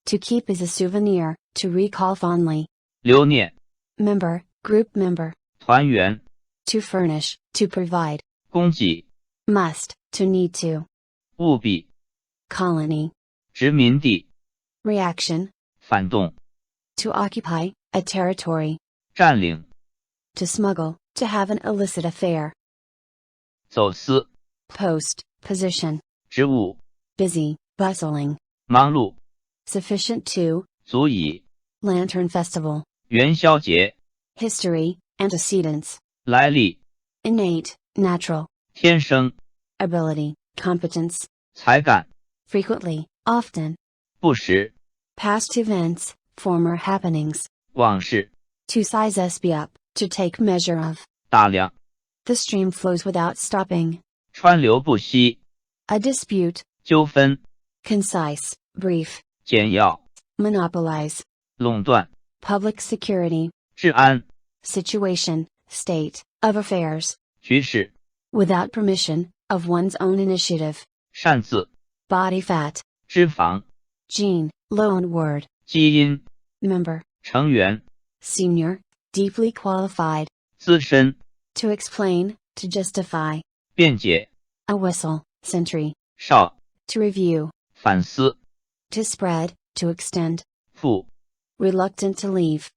To keep as a souvenir, to recall fondly. 留念， Member, group member. 团圆， To furnish, to provide. 供给， Must, to need to. 务必， Colony. 殖民地， Reaction. 反动， To occupy, a territory. 占领， To smuggle, to have an illicit affair. 走私， Post, position. 职务， Busy, bustling. 忙碌， Sufficient to. 足以， Lantern festival. 元宵节， History, antecedents. 来历， Innate, natural. 天生， Ability, competence. 才干， Frequently, often. 不时， Past events, former happenings. 往事， To size SB up, to take measure of. 大量， The stream flows without stopping. 川流不息， A dispute. 纠纷， Concise, brief. 简要， Monopolize. 垄断， Public security. 治安， Situation, state, of affairs. 局势， Without permission, of one's own initiative. 擅自， Body fat. 脂肪， Gene, loan word. 基因， Member. 成员， Senior, deeply qualified. 资深， To explain, to justify. 辩解， A whistle, sentry. 少， To review. 反思， To spread, to extend. 富， Reluctant to leave.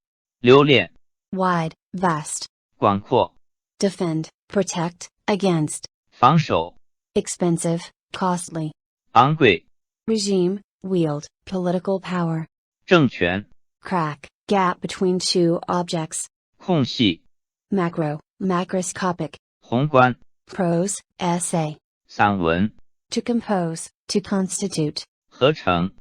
留恋， Wide, vast. 广阔， Defend, protect, against. 防守， Expensive, costly. 昂贵， Regime, wield, political power. 政权， Crack, gap between two objects. 空隙， Macro, macroscopic. 宏观， Prose, essay. 散文， To compose, to constitute. 合成，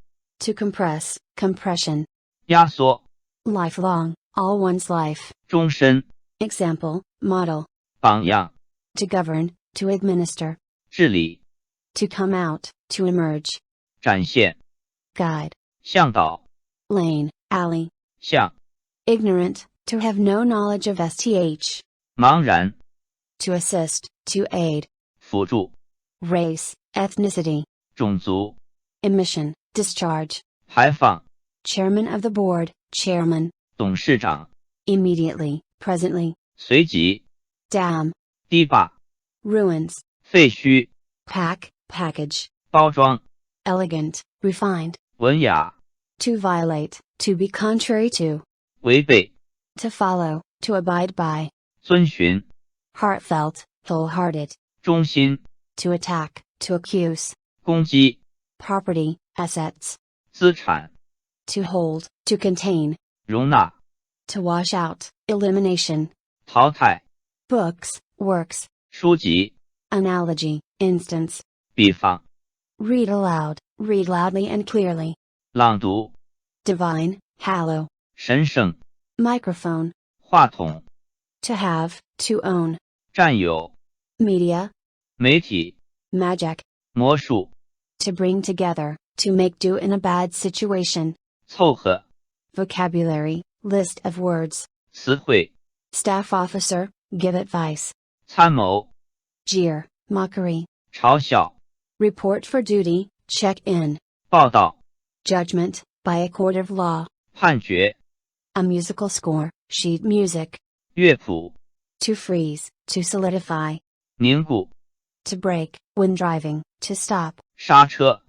To compress, compression. 压缩， Lifelong, all one's life. 终身， Example, model. 榜样， To govern, to administer. 治理， To come out, to emerge. 展现， Guide. 向导， Lane, alley. 向， Ignorant, to have no knowledge of STH. 茫然， To assist, to aid. 辅助， Race, ethnicity. 种族， Emission, discharge. 排放， Chairman of the board, chairman. 董事长， Immediately, presently. 随即， Dam. 堤坝， Ruins. 废墟， Pack, package. 包装， Elegant, refined. 文雅， To violate, to be contrary to. 违背， To follow, to abide by. 遵循， Heartfelt, wholehearted. 忠心， To attack, to accuse. 攻击， Property, assets. 资产， To hold, to contain. 容纳， To wash out, elimination. 淘汰， Books, works. 书籍， Analogy, instance. 比方， Read aloud, read loudly and clearly. 朗读， Divine, hallow. 神圣， Microphone. 话筒， To have, to own. 占有， Media, 媒体， magic. 魔术， To bring together, to make do in a bad situation. 凑合， Vocabulary, list of words. 词汇， Staff officer, give advice. 参谋， Jeer, mockery. 嘲笑， Report for duty, check in. 报道， Judgment, by a court of law. 判决， A musical score, sheet music. 乐谱， To freeze, to solidify. 凝固， To brake, when driving, to stop. 刹车，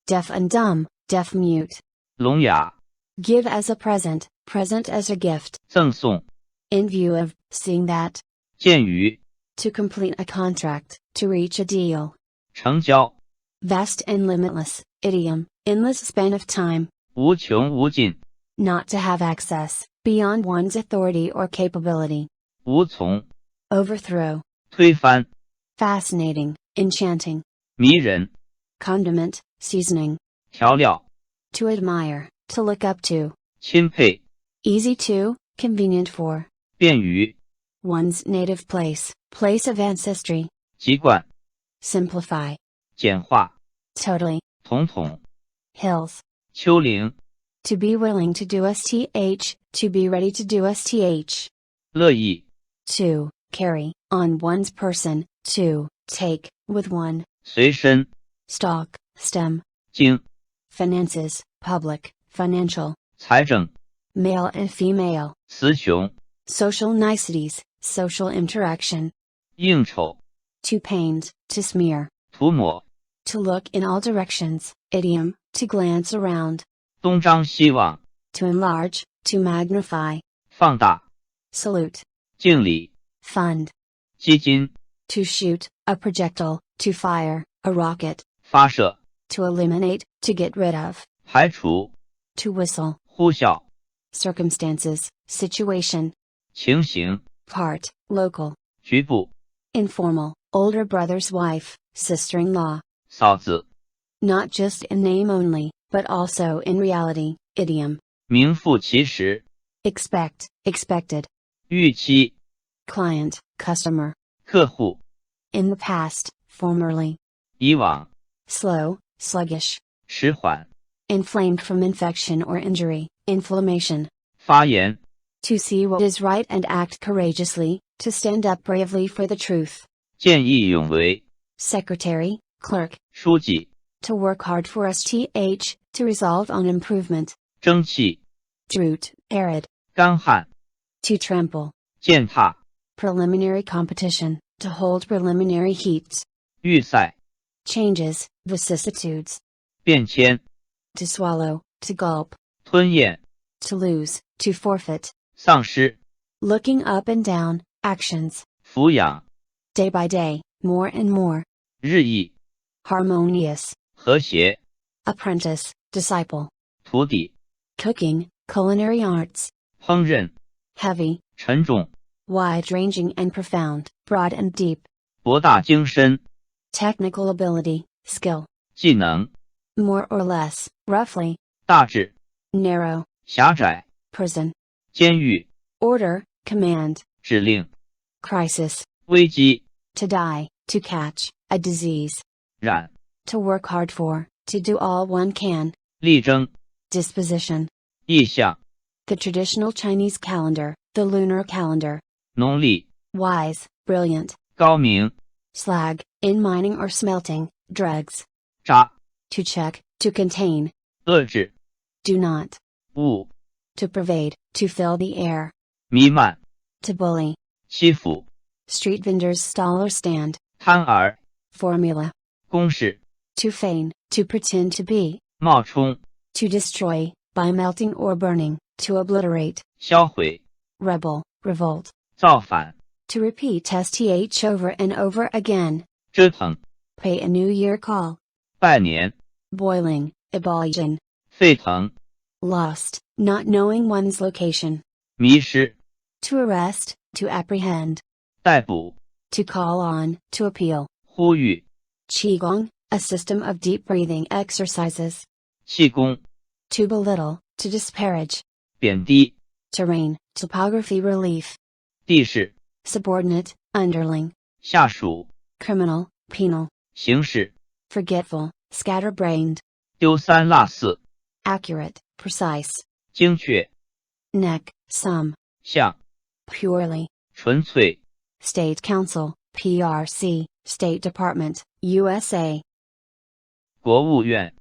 Deaf and dumb, deaf mute. 聋哑， Give as a present, present as a gift, 赠送， in view of, seeing that, 鉴于， to complete a contract, to reach a deal. 成交， Vast and limitless, idiom, endless span of time, 无穷无尽， not to have access, beyond one's authority or capability. 无从， Overthrow, 推翻， fascinating, enchanting. 迷人， Condiment, seasoning. 调料， To admire, to look up to. 钦佩， Easy to, convenient for. 便于， One's native place, place of ancestry. 籍贯， Simplify, 简化， totally. 统统， Hills. 丘陵， To be willing to do STH, to be ready to do STH. 乐意， To, carry, on one's person, to, take, with one. 随身， Stock, stem. 经， Finances, public, financial. 财政， Male and female. 雌雄， Social niceties, social interaction. 应酬， To paint, to smear. 涂抹， To look in all directions, idiom, to glance around. 东张西望， To enlarge, to magnify. 放大， Salute. 敬礼， Fund. 基金， To shoot, a projectile, to fire, a rocket. 发射， To eliminate, to get rid of. 排除， To whistle. 呼啸， Circumstances, situation. 情形， Part, local. 局部， Informal, older brother's wife, sister-in-law. 嫂子， Not just in name only, but also in reality, idiom. 名副其实， Expect, expected. 预期， Client, customer. 客户， In the past, formerly. 以往， Slow, sluggish. 迟缓， Inflamed from infection or injury, inflammation. 发言， To see what is right and act courageously, to stand up bravely for the truth. 见义勇为， Secretary, clerk. 书记， To work hard for STH, to resolve on improvement. 蒸汽， Drought, arid. 干旱， To trample. 践踏， Preliminary competition, to hold preliminary heats. 预赛， Changes, vicissitudes. 变迁， To swallow, to gulp. 吞咽， To lose, to forfeit. 丧失， Looking up and down, actions. 抚养， Day by day, more and more. 日益， Harmonious. 和谐， Apprentice, disciple. 徒弟， Cooking, culinary arts. 烹饪， Heavy, 沉重， wide ranging and profound, broad and deep. 博大精深， Technical ability, skill. 技能， More or less, roughly. 大致， Narrow, 狭窄， prison. 监狱， Order, command. 指令， Crisis, 危机， to die, to catch, a disease. 染， To work hard for, to do all one can. 力争， Disposition. 意向， The traditional Chinese calendar, the lunar calendar. 农历， Wise, brilliant. 高明， Slag, in mining or smelting, drugs. 渣， To check, to contain. 遏制， Do not. 误， To pervade, to fill the air. 弥漫， To bully. 欺负， Street vendor's stall or stand. 贪儿， Formula. 公式， To feign, to pretend to be. 冒充， To destroy, by melting or burning, to obliterate. 销毁， Rebel, revolt. 造反， To repeat STH over and over again. 折腾， Pay a New Year call. 拜年， Boiling, ebullition. 沸腾， Lost, not knowing one's location. 迷失， To arrest, to apprehend. 逮捕， To call on, to appeal. 呼吁， Qigong, a system of deep breathing exercises. 气功， To belittle, to disparage. 贬低， Terrain, topography relief. 地势， Subordinate, underling. 下属， Criminal, penal. 刑事， Forgetful, scatterbrained. 丢三落四， Accurate, precise. 精确， Neck, some. 像， Purely. 纯粹， State Council, PRC, State Department, USA. 国务院，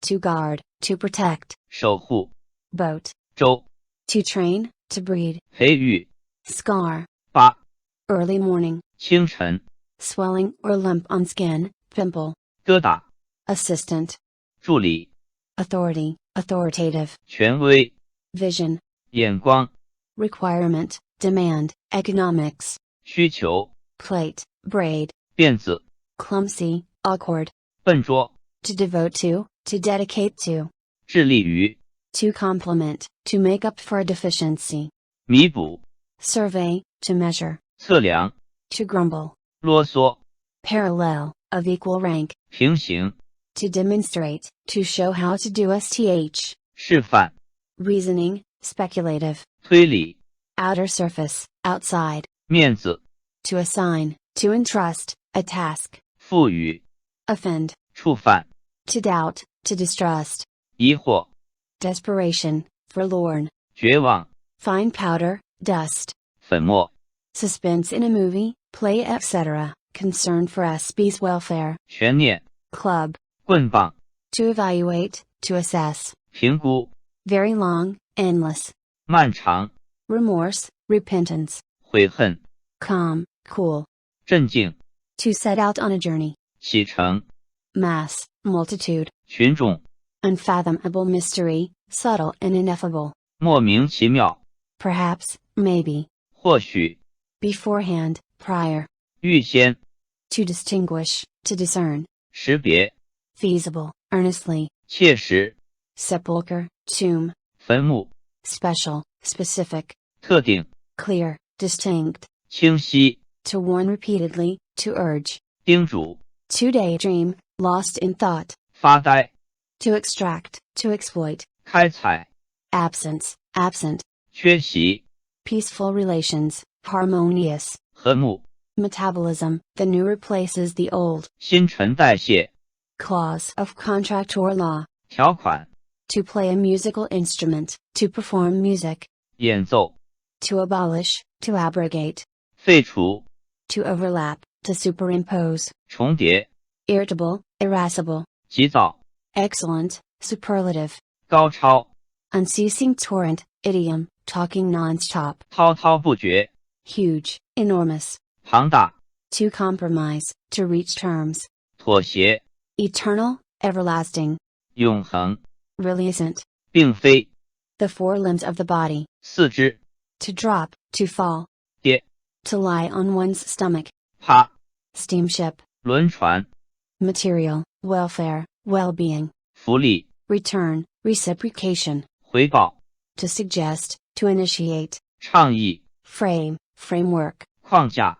To guard, to protect. 守护， Boat. 州， To train, to breed. 培育， Scar. 疤， Early morning. 清晨， Swelling or lump on skin, pimple. 疙瘩， Assistant. 助理， Authority, authoritative. 权威， Vision. 眼光、 requirement, demand, economics, 需求、 plate, braid, 辫子、 clumsy, awkward, 笨拙、 to devote to dedicate to, 致力于、 to complement, to make up for a deficiency, 弥补、 survey, to measure, 测量、 to grumble, 啰嗦、 parallel, of equal rank, 平行、 to demonstrate, to show how to do st, 示范、 reasoning, speculative, 推理、 outer surface, outside, 面子、 to assign, to entrust, a task, 赋予、 offend, 触犯、 to doubt, to distrust, 疑惑、 desperation, forlorn, 绝望、 fine powder, dust, 粉末、 suspense in a movie, play, etc., concern for SB's welfare, 悬念、 club, 棍棒、 to evaluate, to assess, 评估、 very long, endless, 漫长、 remorse, repentance, 悔恨、 calm, cool, 镇静、 to set out on a journey, 启程、 mass, multitude, 群众、 unfathomable mystery, subtle and ineffable, 莫名其妙、 perhaps, maybe, 或许、 beforehand, prior, 预先、 to distinguish, to discern, 识别、 feasible, earnestly, 切实、 sepulchre, tomb, 坟墓、 special, specific, 特定、 clear, distinct, 清晰、 to warn repeatedly, to urge, 叮嘱、 to daydream, lost in thought, 发呆、 to extract, to exploit, 开采、 absence, absent, 缺席、 peaceful relations, harmonious, 和睦、 metabolism, the new replaces the old, 新陈代谢、 clause of contract or law, 条款、 to play a musical instrument, to perform music, 演奏、 to abolish, to abrogate, 废除、 to overlap, to superimpose, 重叠、 irritable, irascible, 急躁、 excellent, superlative, 高超、 unceasing torrent, idiom, talking non-stop, 滔滔不绝、 huge, enormous, 庞大、 to compromise, to reach terms, 妥协、 eternal, everlasting, 永恒， really isn't, 并非、 the four limbs of the body, 四肢、 to drop, to fall, 跌、 to lie on one's stomach, 趴、 steamship, 轮船、 material, welfare, well-being, 福利、 return, reciprocation, 回报、 to suggest, to initiate, 倡议、 frame, framework, 框架、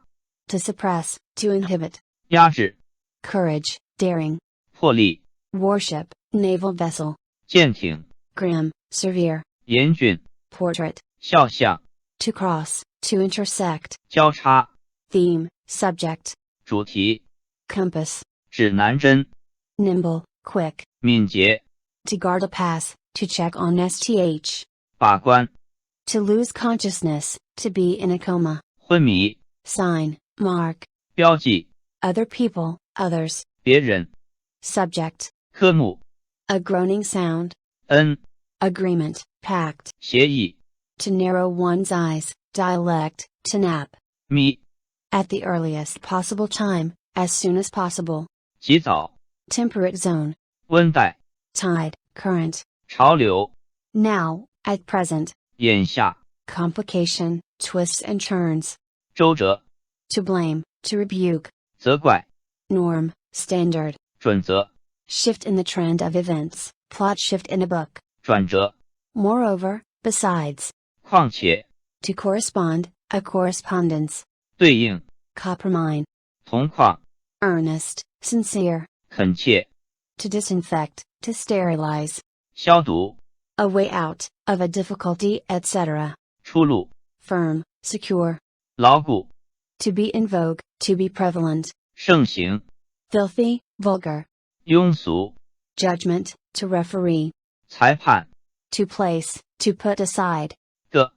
to suppress, to inhibit, 压制、 courage, daring, 魄力、 warship, naval vessel, 舰艇、 grim, severe, 严峻、 portrait, 肖像、 to cross, to intersect, 交叉、 theme, subject, 主题、 compass, 指南针、 nimble, quick, 敏捷、 to guard a pass, to check on STH, 把关、 to lose consciousness, to be in a coma, 昏迷、 sign, mark, 标记、 other people, others, 别人、 subject, 科目、 a groaning sound, 恩、 agreement, pact, 协议、 to narrow one's eyes, dialect, to nap, 咪、 at the earliest possible time, as soon as possible, 及早、 temperate zone, 温带、 tide, current, 潮流、 now, at present, 眼下、 complication, twists and turns, 周折、 to blame, to rebuke, 责怪、 norm, standard, 准则、 shift in the trend of events, plot shift in a book, 转折、 moreover, besides, 况且、 to correspond, a correspondence, 对应、 coppermine, 同况、 earnest, sincere, 恳切、 to disinfect, to sterilize, 消毒、 a way out, of a difficulty, etc., 出路、 firm, secure, 牢固、 to be in vogue, to be prevalent, 盛行、 filthy, vulgar, 庸俗、 judgment, to referee, 裁判、 to place, to put aside, 的、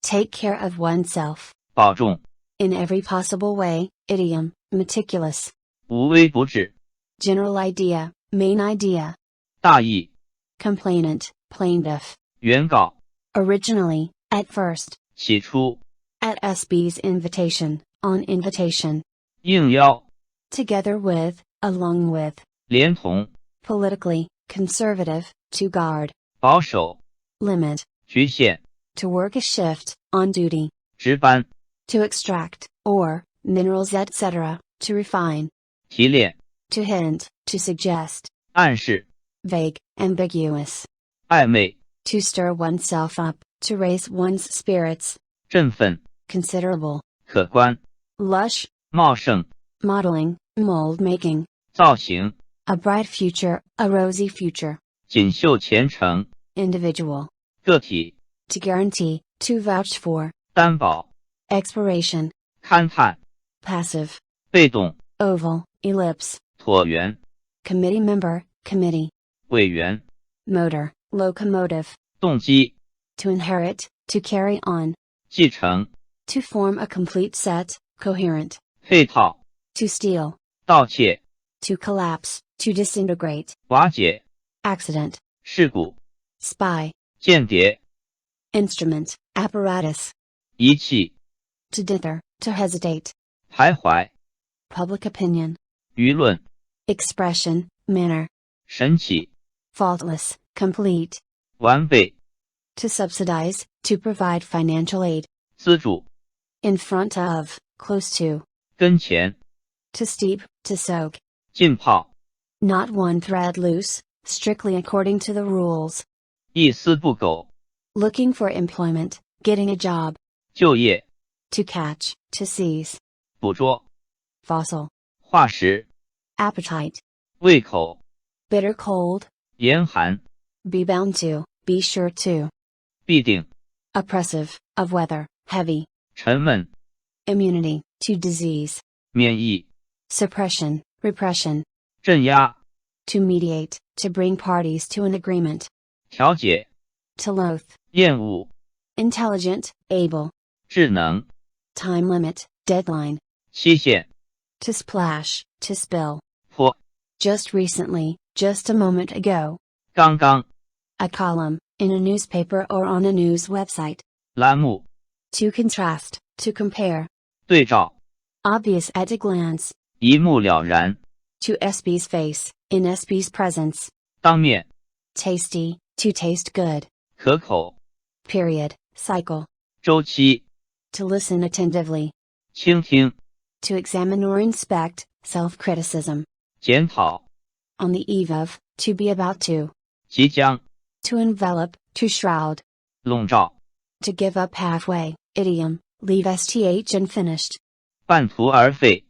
take care of oneself, 保重、 in every possible way, idiom, meticulous, 无微不至、 general idea, main idea, 大意、 complainant, plaintiff, 原告、 originally, at first, 起初、 at SB's invitation, on invitation, 应邀、 together with, along with, 连同、 politically, conservative, to guard, 保守、 limit, 局限、to work a shift, on duty. 值班、 To extract, ore, minerals etc., to refine. 提炼、 To hint, to suggest. 暗示、 Vague, ambiguous. 暧昧、 To stir oneself up, to raise one's spirits. 振奋、 Considerable. 可观、 Lush, 茂盛、 modeling, mold making. 造型、 A bright future, a rosy future. 锦绣前程、 Individual. 个体、 To guarantee, to vouch for. 担保、 Exploration. 勘探、 Passive. 被动、 Oval, ellipse. 椭圆、 Committee member, committee. 委员、 Motor, locomotive. 动机、 To inherit, to carry on. 继承、 To form a complete set, coherent. 配套、 To steal. 盗窃、 To collapse, to disintegrate. 瓦解、 Accident. 事故、 Spy. 间谍、 Instrument, apparatus. 仪器、 To dither, to hesitate. 徘徊、 Public opinion. 舆论、 Expression, manner. 神奇、 Faultless, complete. 完备、 To subsidize, to provide financial aid. 资助、 In front of, close to. 跟前、 To steep, to soak. 浸泡、 Not one thread loose, strictly according to the rules. 一丝不苟、 Looking for employment, getting a job. 就业、 To catch, to seize. 捕捉、 Fossil. 化石、 Appetite. 胃口、 Bitter cold. 严寒、 Be bound to, be sure to. 必定、 Oppressive, of weather, heavy. 沉闷、 Immunity, to disease. 免疫、 Suppression, repression. 镇压、 To mediate, to bring parties to an agreement. 调解、 To loathe. 厌恶、 Intelligent, able. 智能、 Time limit, deadline. 期限、 To splash, to spill. 泼、 Just recently, just a moment ago. 刚刚、 A column, in a newspaper or on a news website. 栏目、 To contrast, to compare. 对照、 Obvious at a glance. 一目了然、 To SB's face, in SB's presence. 当面、 Tasty, to taste good. 可口、 Period, cycle. 周期、 To listen attentively. 倾听、 To examine or inspect, self-criticism. 检讨、 On the eve of, to be about to. 即将、 To envelop, to shroud. 笼罩、 To give up halfway, idiom, leave sth unfinished. 半途而废、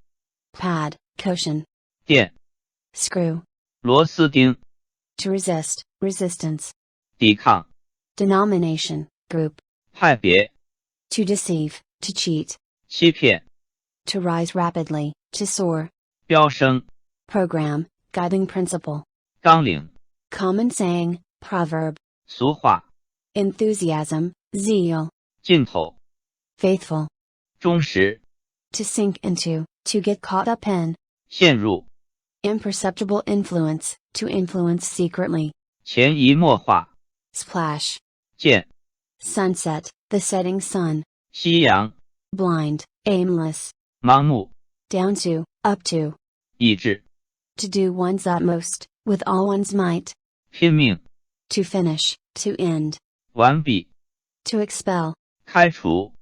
Pad, cushion. 电、 Screw. 螺丝钉、 To resist, resistance. 抵抗、 Denomination, group. 派别、 To deceive, to cheat. 欺骗、 To rise rapidly, to soar. 飙升、 Program, guiding principle. 纲领、 Common saying, proverb. 俗话、 Enthusiasm, zeal. 劲头、 Faithful. 忠实、 To sink into, to get caught up in. 陷入、 Imperceptible influence, to influence secretly. 潜移默化、 Splash. 见、 Sunset, the setting sun. 夕阳、 Blind, aimless. 盲目、 Down to, up to. 意志、 To do one's utmost, with all one's might. 拼命、 To finish, to end. 完毕、 To expel. 开除、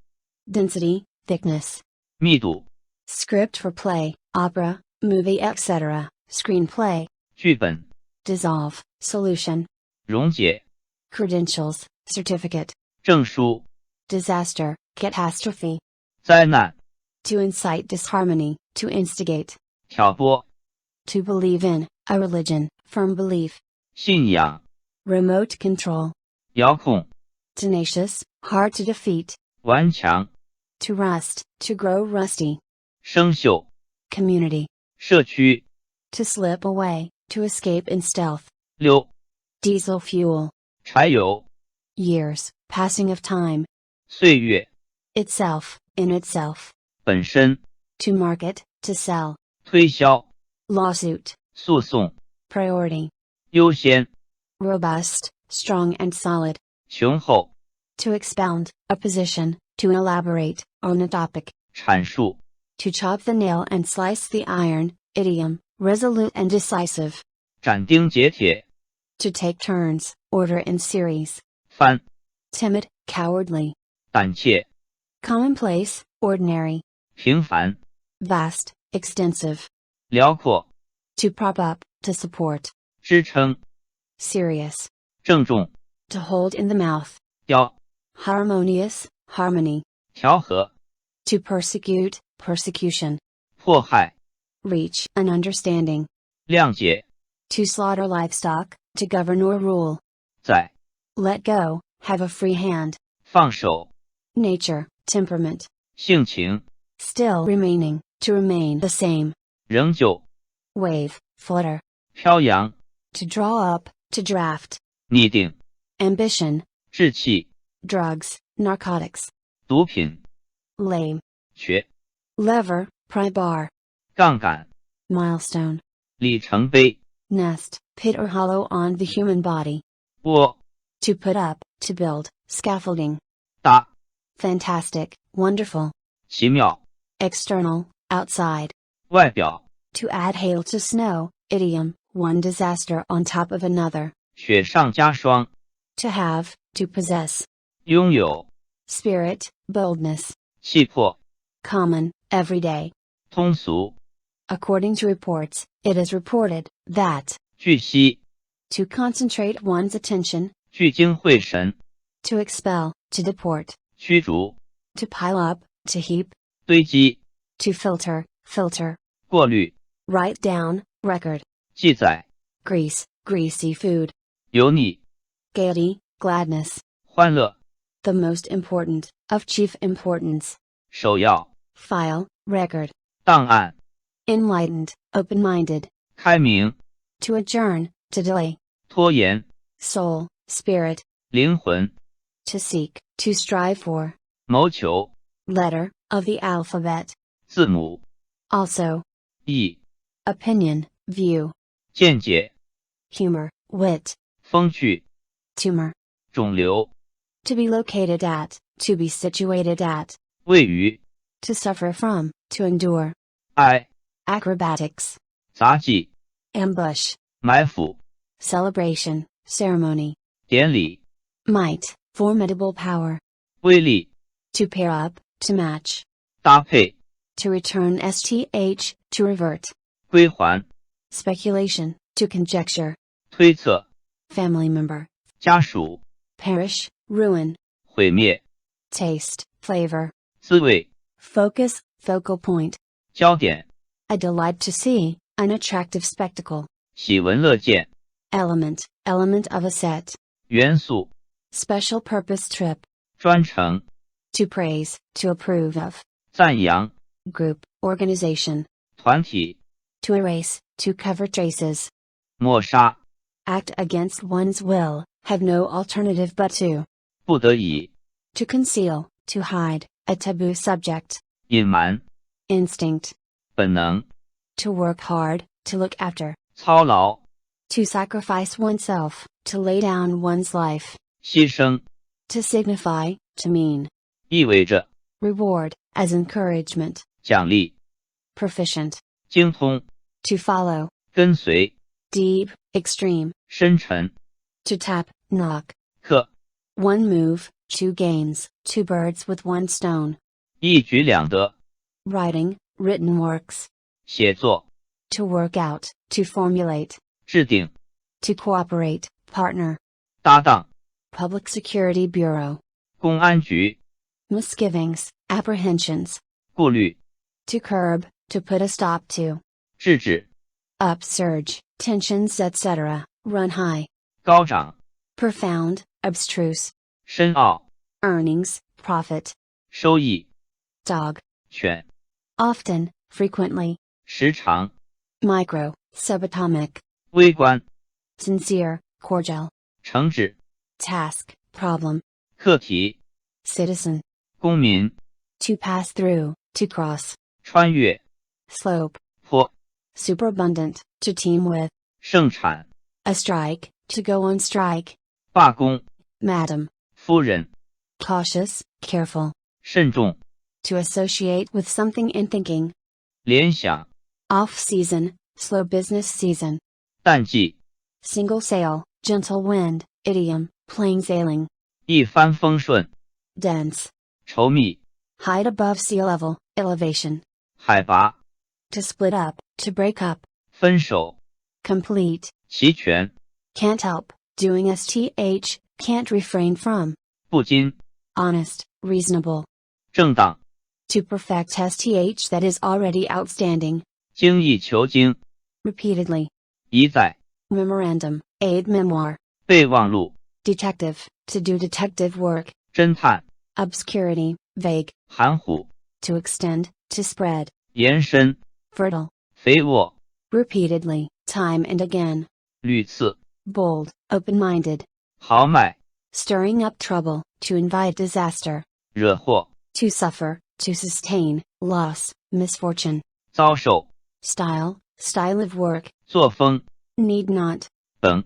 Density, thickness. 密度、 Script for play, opera, movie etc., screenplay. 剧本、 Dissolve, solution. 溶解、 Credentials, certificate. 证书、 Disaster, catastrophe. 灾难、 To incite disharmony, to instigate. 挑拨、 To believe in, a religion, firm belief. 信仰、 Remote control. 遥控、 Tenacious, hard to defeat. 顽强、 To rust, to grow rusty. 生锈、 Community. 社区、 To slip away, to escape in stealth. 溜、 Diesel fuel. 柴油、 Years, passing of time. 岁月、 Itself, in itself. 本身、 To market, to sell. 推销、 Lawsuit. 诉讼、 Priority. 优先、 Robust, strong and solid. 雄厚、 To expound, a position, to elaborate, on a topic. 阐述、 To chop the nail and slice the iron, idiom, resolute and decisive. 斩钉截铁、 To take turns, order in series. 翻、timid, cowardly. 胆怯、 Commonplace, ordinary. 平凡、 Vast, extensive. 辽阔、 To prop up, to support. 支撑、 Serious. 郑重、 To hold in the mouth. 雕、 Harmonious, harmony. 调和、 To persecute, persecution. 迫害、 Reach an understanding. 谅解、 To slaughter livestock, to govern or rule. 在、 Let go, have a free hand. 放手、 Nature, temperament. 性情、 Still remaining, to remain the same. 仍旧、 Wave, flutter. 飘扬、 To draw up, to draft. 拟定、 Ambition, 志气、 drugs, narcotics. 毒品、 Lame. 瘸、 Lever, pry bar. 杠杆、 Milestone. 里程碑、 Nest, pit or hollow on the human body. 窝、 To put up, to build, scaffolding. 搭、 Fantastic, wonderful. 奇妙、 External, outside. 外表、 To add hail to snow, idiom, one disaster on top of another. 雪上加霜、 To have, to possess. 拥有、 Spirit, boldness. 气魄、 Common, everyday. 通俗、 According to reports, it is reported that据悉、 to concentrate one's attention, 聚精会神、 to expel, to deport, 驱逐、 to pile up, to heap, 堆积、 to filter, filter. 过滤、 Write down, record. 记载、 Grease, greasy food. 油腻、 Gaiety, gladness. 欢乐、 The most important, of chief importance. 首要、 File, record. 档案、 Enlightened, open-minded. 开明、 To adjourn, to delay. 拖延、 Soul, spirit. 灵魂、 To seek, to strive for. 谋求、 Letter, of the alphabet. 字母、 Also. 意、 Opinion, view. 见解、 Humor, wit. 风趣、 Tumor. 肿瘤、 To be located at, to be situated at. 位于、 To suffer from, to endure. 哀、 Acrobatics. 杂技、 Ambush. 埋伏、 Celebration, ceremony. 典礼、 Might, formidable power. 威力、 To pair up, to match. 搭配、 To return sth, to revert. 归还、 Speculation, to conjecture. 推测、 Family member. 家属、 Perish, ruin. 毁灭、 Taste, flavor. 滋味、 Focus, focal point. 焦点、 A delight to see, an attractive spectacle. 喜闻乐见、 Element, element of a set. 元素、 Special purpose trip. 专程、 To praise, to approve of. 赞扬、 Group, organization. 团体、 To erase, to cover traces. 抹杀、 Act against one's will, have no alternative but to. 不得已、 To conceal, to hide, a taboo subject. 隐瞒、 Instinct. 本能、 To work hard, to look after. 操劳、 To sacrifice oneself, to lay down one's life. 牺牲， To signify, to mean. 意味着 Reward, as encouragement. 奖励、 Proficient. 精通、 To follow. 跟随、 Deep, extreme. 深沉、 To tap, knock. 克、 One move, two games, two birds with one stone. 一举两得、 Writing, written works. 写作、 To work out, to formulate. 制定、 To cooperate, partner. 搭档、 Public Security Bureau. 公安局、 Misgivings, apprehensions. 顾虑、 To curb, to put a stop to. 制止、 Upsurge, tensions, etc., run high. 高涨、 Profound, abstruse. 深奥、 Earnings, profit. 收益、 Dog. 犬、 Often, frequently. 时长、 Micro, subatomic. 微观、 Sincere, cordial. 惩治、 Task, problem. 课题、 Citizen. 公民、 To pass through, to cross. 穿越、 Slope. 坡、 Superabundant, to team with. 盛产、 A strike, to go on strike. 罢工、 Madam. 夫人、 Cautious, careful. 慎重、 To associate with something in thinking. 联想、 Off season, slow business season. 淡季、 Single sail, gentle wind, idiom, plain sailing. 一帆风顺， dense, 稠密， height above sea level, elevation, 海拔， to split up, to break up, 分手， complete, 齐全， can't help, doing sh, can't refrain from, 不禁， honest, reasonable, 正当， to perfect sth that is already outstanding, 精益求精， repeatedly, 一再， memorandum, aid memoir, 备忘录， detective, to do detective work, 侦探， obscurity, vague, 含糊， to extend, to spread, 延伸， fertile, 肥沃， repeatedly, time and again, 屡次， bold, open-minded, 豪迈， stirring up trouble, to invite disaster, 惹祸， to suffer, to sustain, loss, misfortune, 遭受， style, style of work, 作风， need not, 等，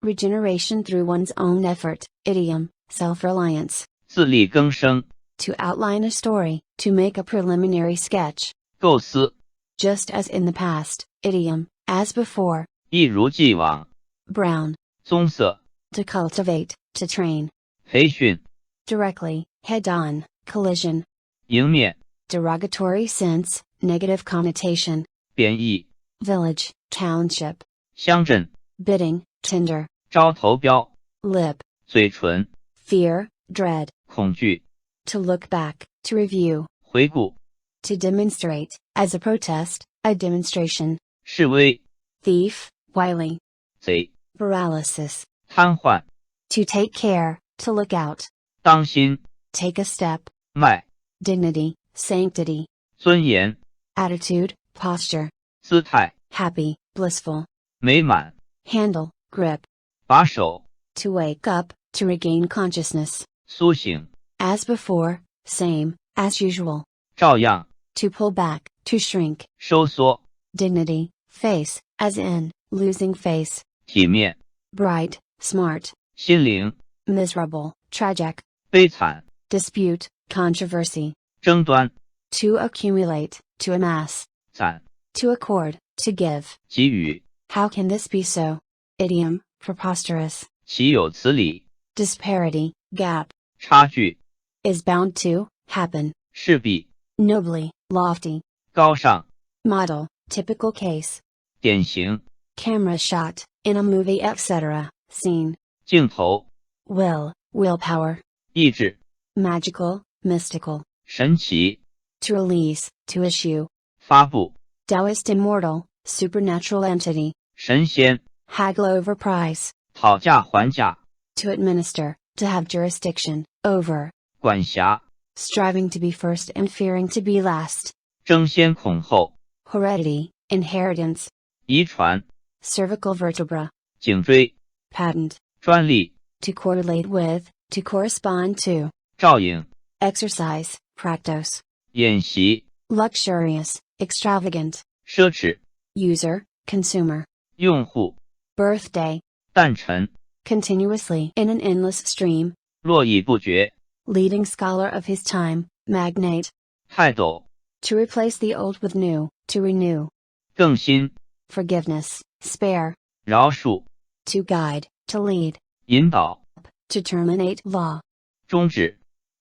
regeneration through one's own effort, idiom, self-reliance, 自力更生， to outline a story, to make a preliminary sketch, 构思， just as in the past, idiom, as before, 一如既往， brown, 棕色， to cultivate, to train, 培训， directly, head-on, collision, 迎面， derogatory sense, negative connotation, 贬义， village, township, 乡镇， bidding, tender, 招投标， lip, 嘴唇， fear, dread, 恐惧， to look back, to review, 回顾， to demonstrate, as a protest, a demonstration, 示威， thief, wily, 贼， paralysis, 瘫痪， to take care, to look out, 当心， take a step, 迈， dignity, sanctity, 尊严， attitude, posture, 姿态， happy, blissful, 美满， handle, grip, 把手， to wake up, to regain consciousness, 苏醒， as before, same, as usual, 照样， to pull back, to shrink, 收缩， dignity, face, as in, losing face, 体面， bright, smart, 心灵， miserable, tragic, 悲惨， dispute, controversy, 争端， to accumulate, to amass, 攒， to accord, to give. 给予， How can this be so? Idiom, preposterous, 岂有此理， disparity, gap, 差距， is bound to, happen, 势必， nobly, lofty, 高尚， model, typical case, 典型， camera shot, in a movie etc., scene, 镜头， will, willpower, 意志， magical, mystical, 神奇， to release, to issue, 发布， Taoist immortal, supernatural entity, 神仙， haggle over price, 讨价还价， to administer, to have jurisdiction, over, 管辖， striving to be first and fearing to be last, 争先恐后， heredity, inheritance, 遗传， cervical vertebra, 颈椎， patent, 专利， to correlate with, to correspond to, 照应， exercise, practice, 演习， luxurious, extravagant, 奢侈， user, consumer, 用户， birthday, 诞辰， continuously in an endless stream, 络绎不绝， leading scholar of his time, magnate, 泰斗， to replace the old with new, to renew, 更新， forgiveness, spare, 饶恕， to guide, to lead, 引导， to terminate law, 终止，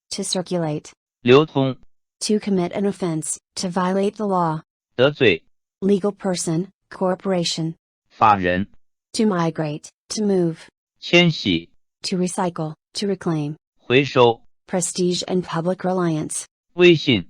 to circulate, 流通， to commit an offense, to violate the law, 得罪， legal person, corporation, 法人， to migrate, to move, 迁徙， to recycle, to reclaim, 回收， prestige and public reliance, 威信，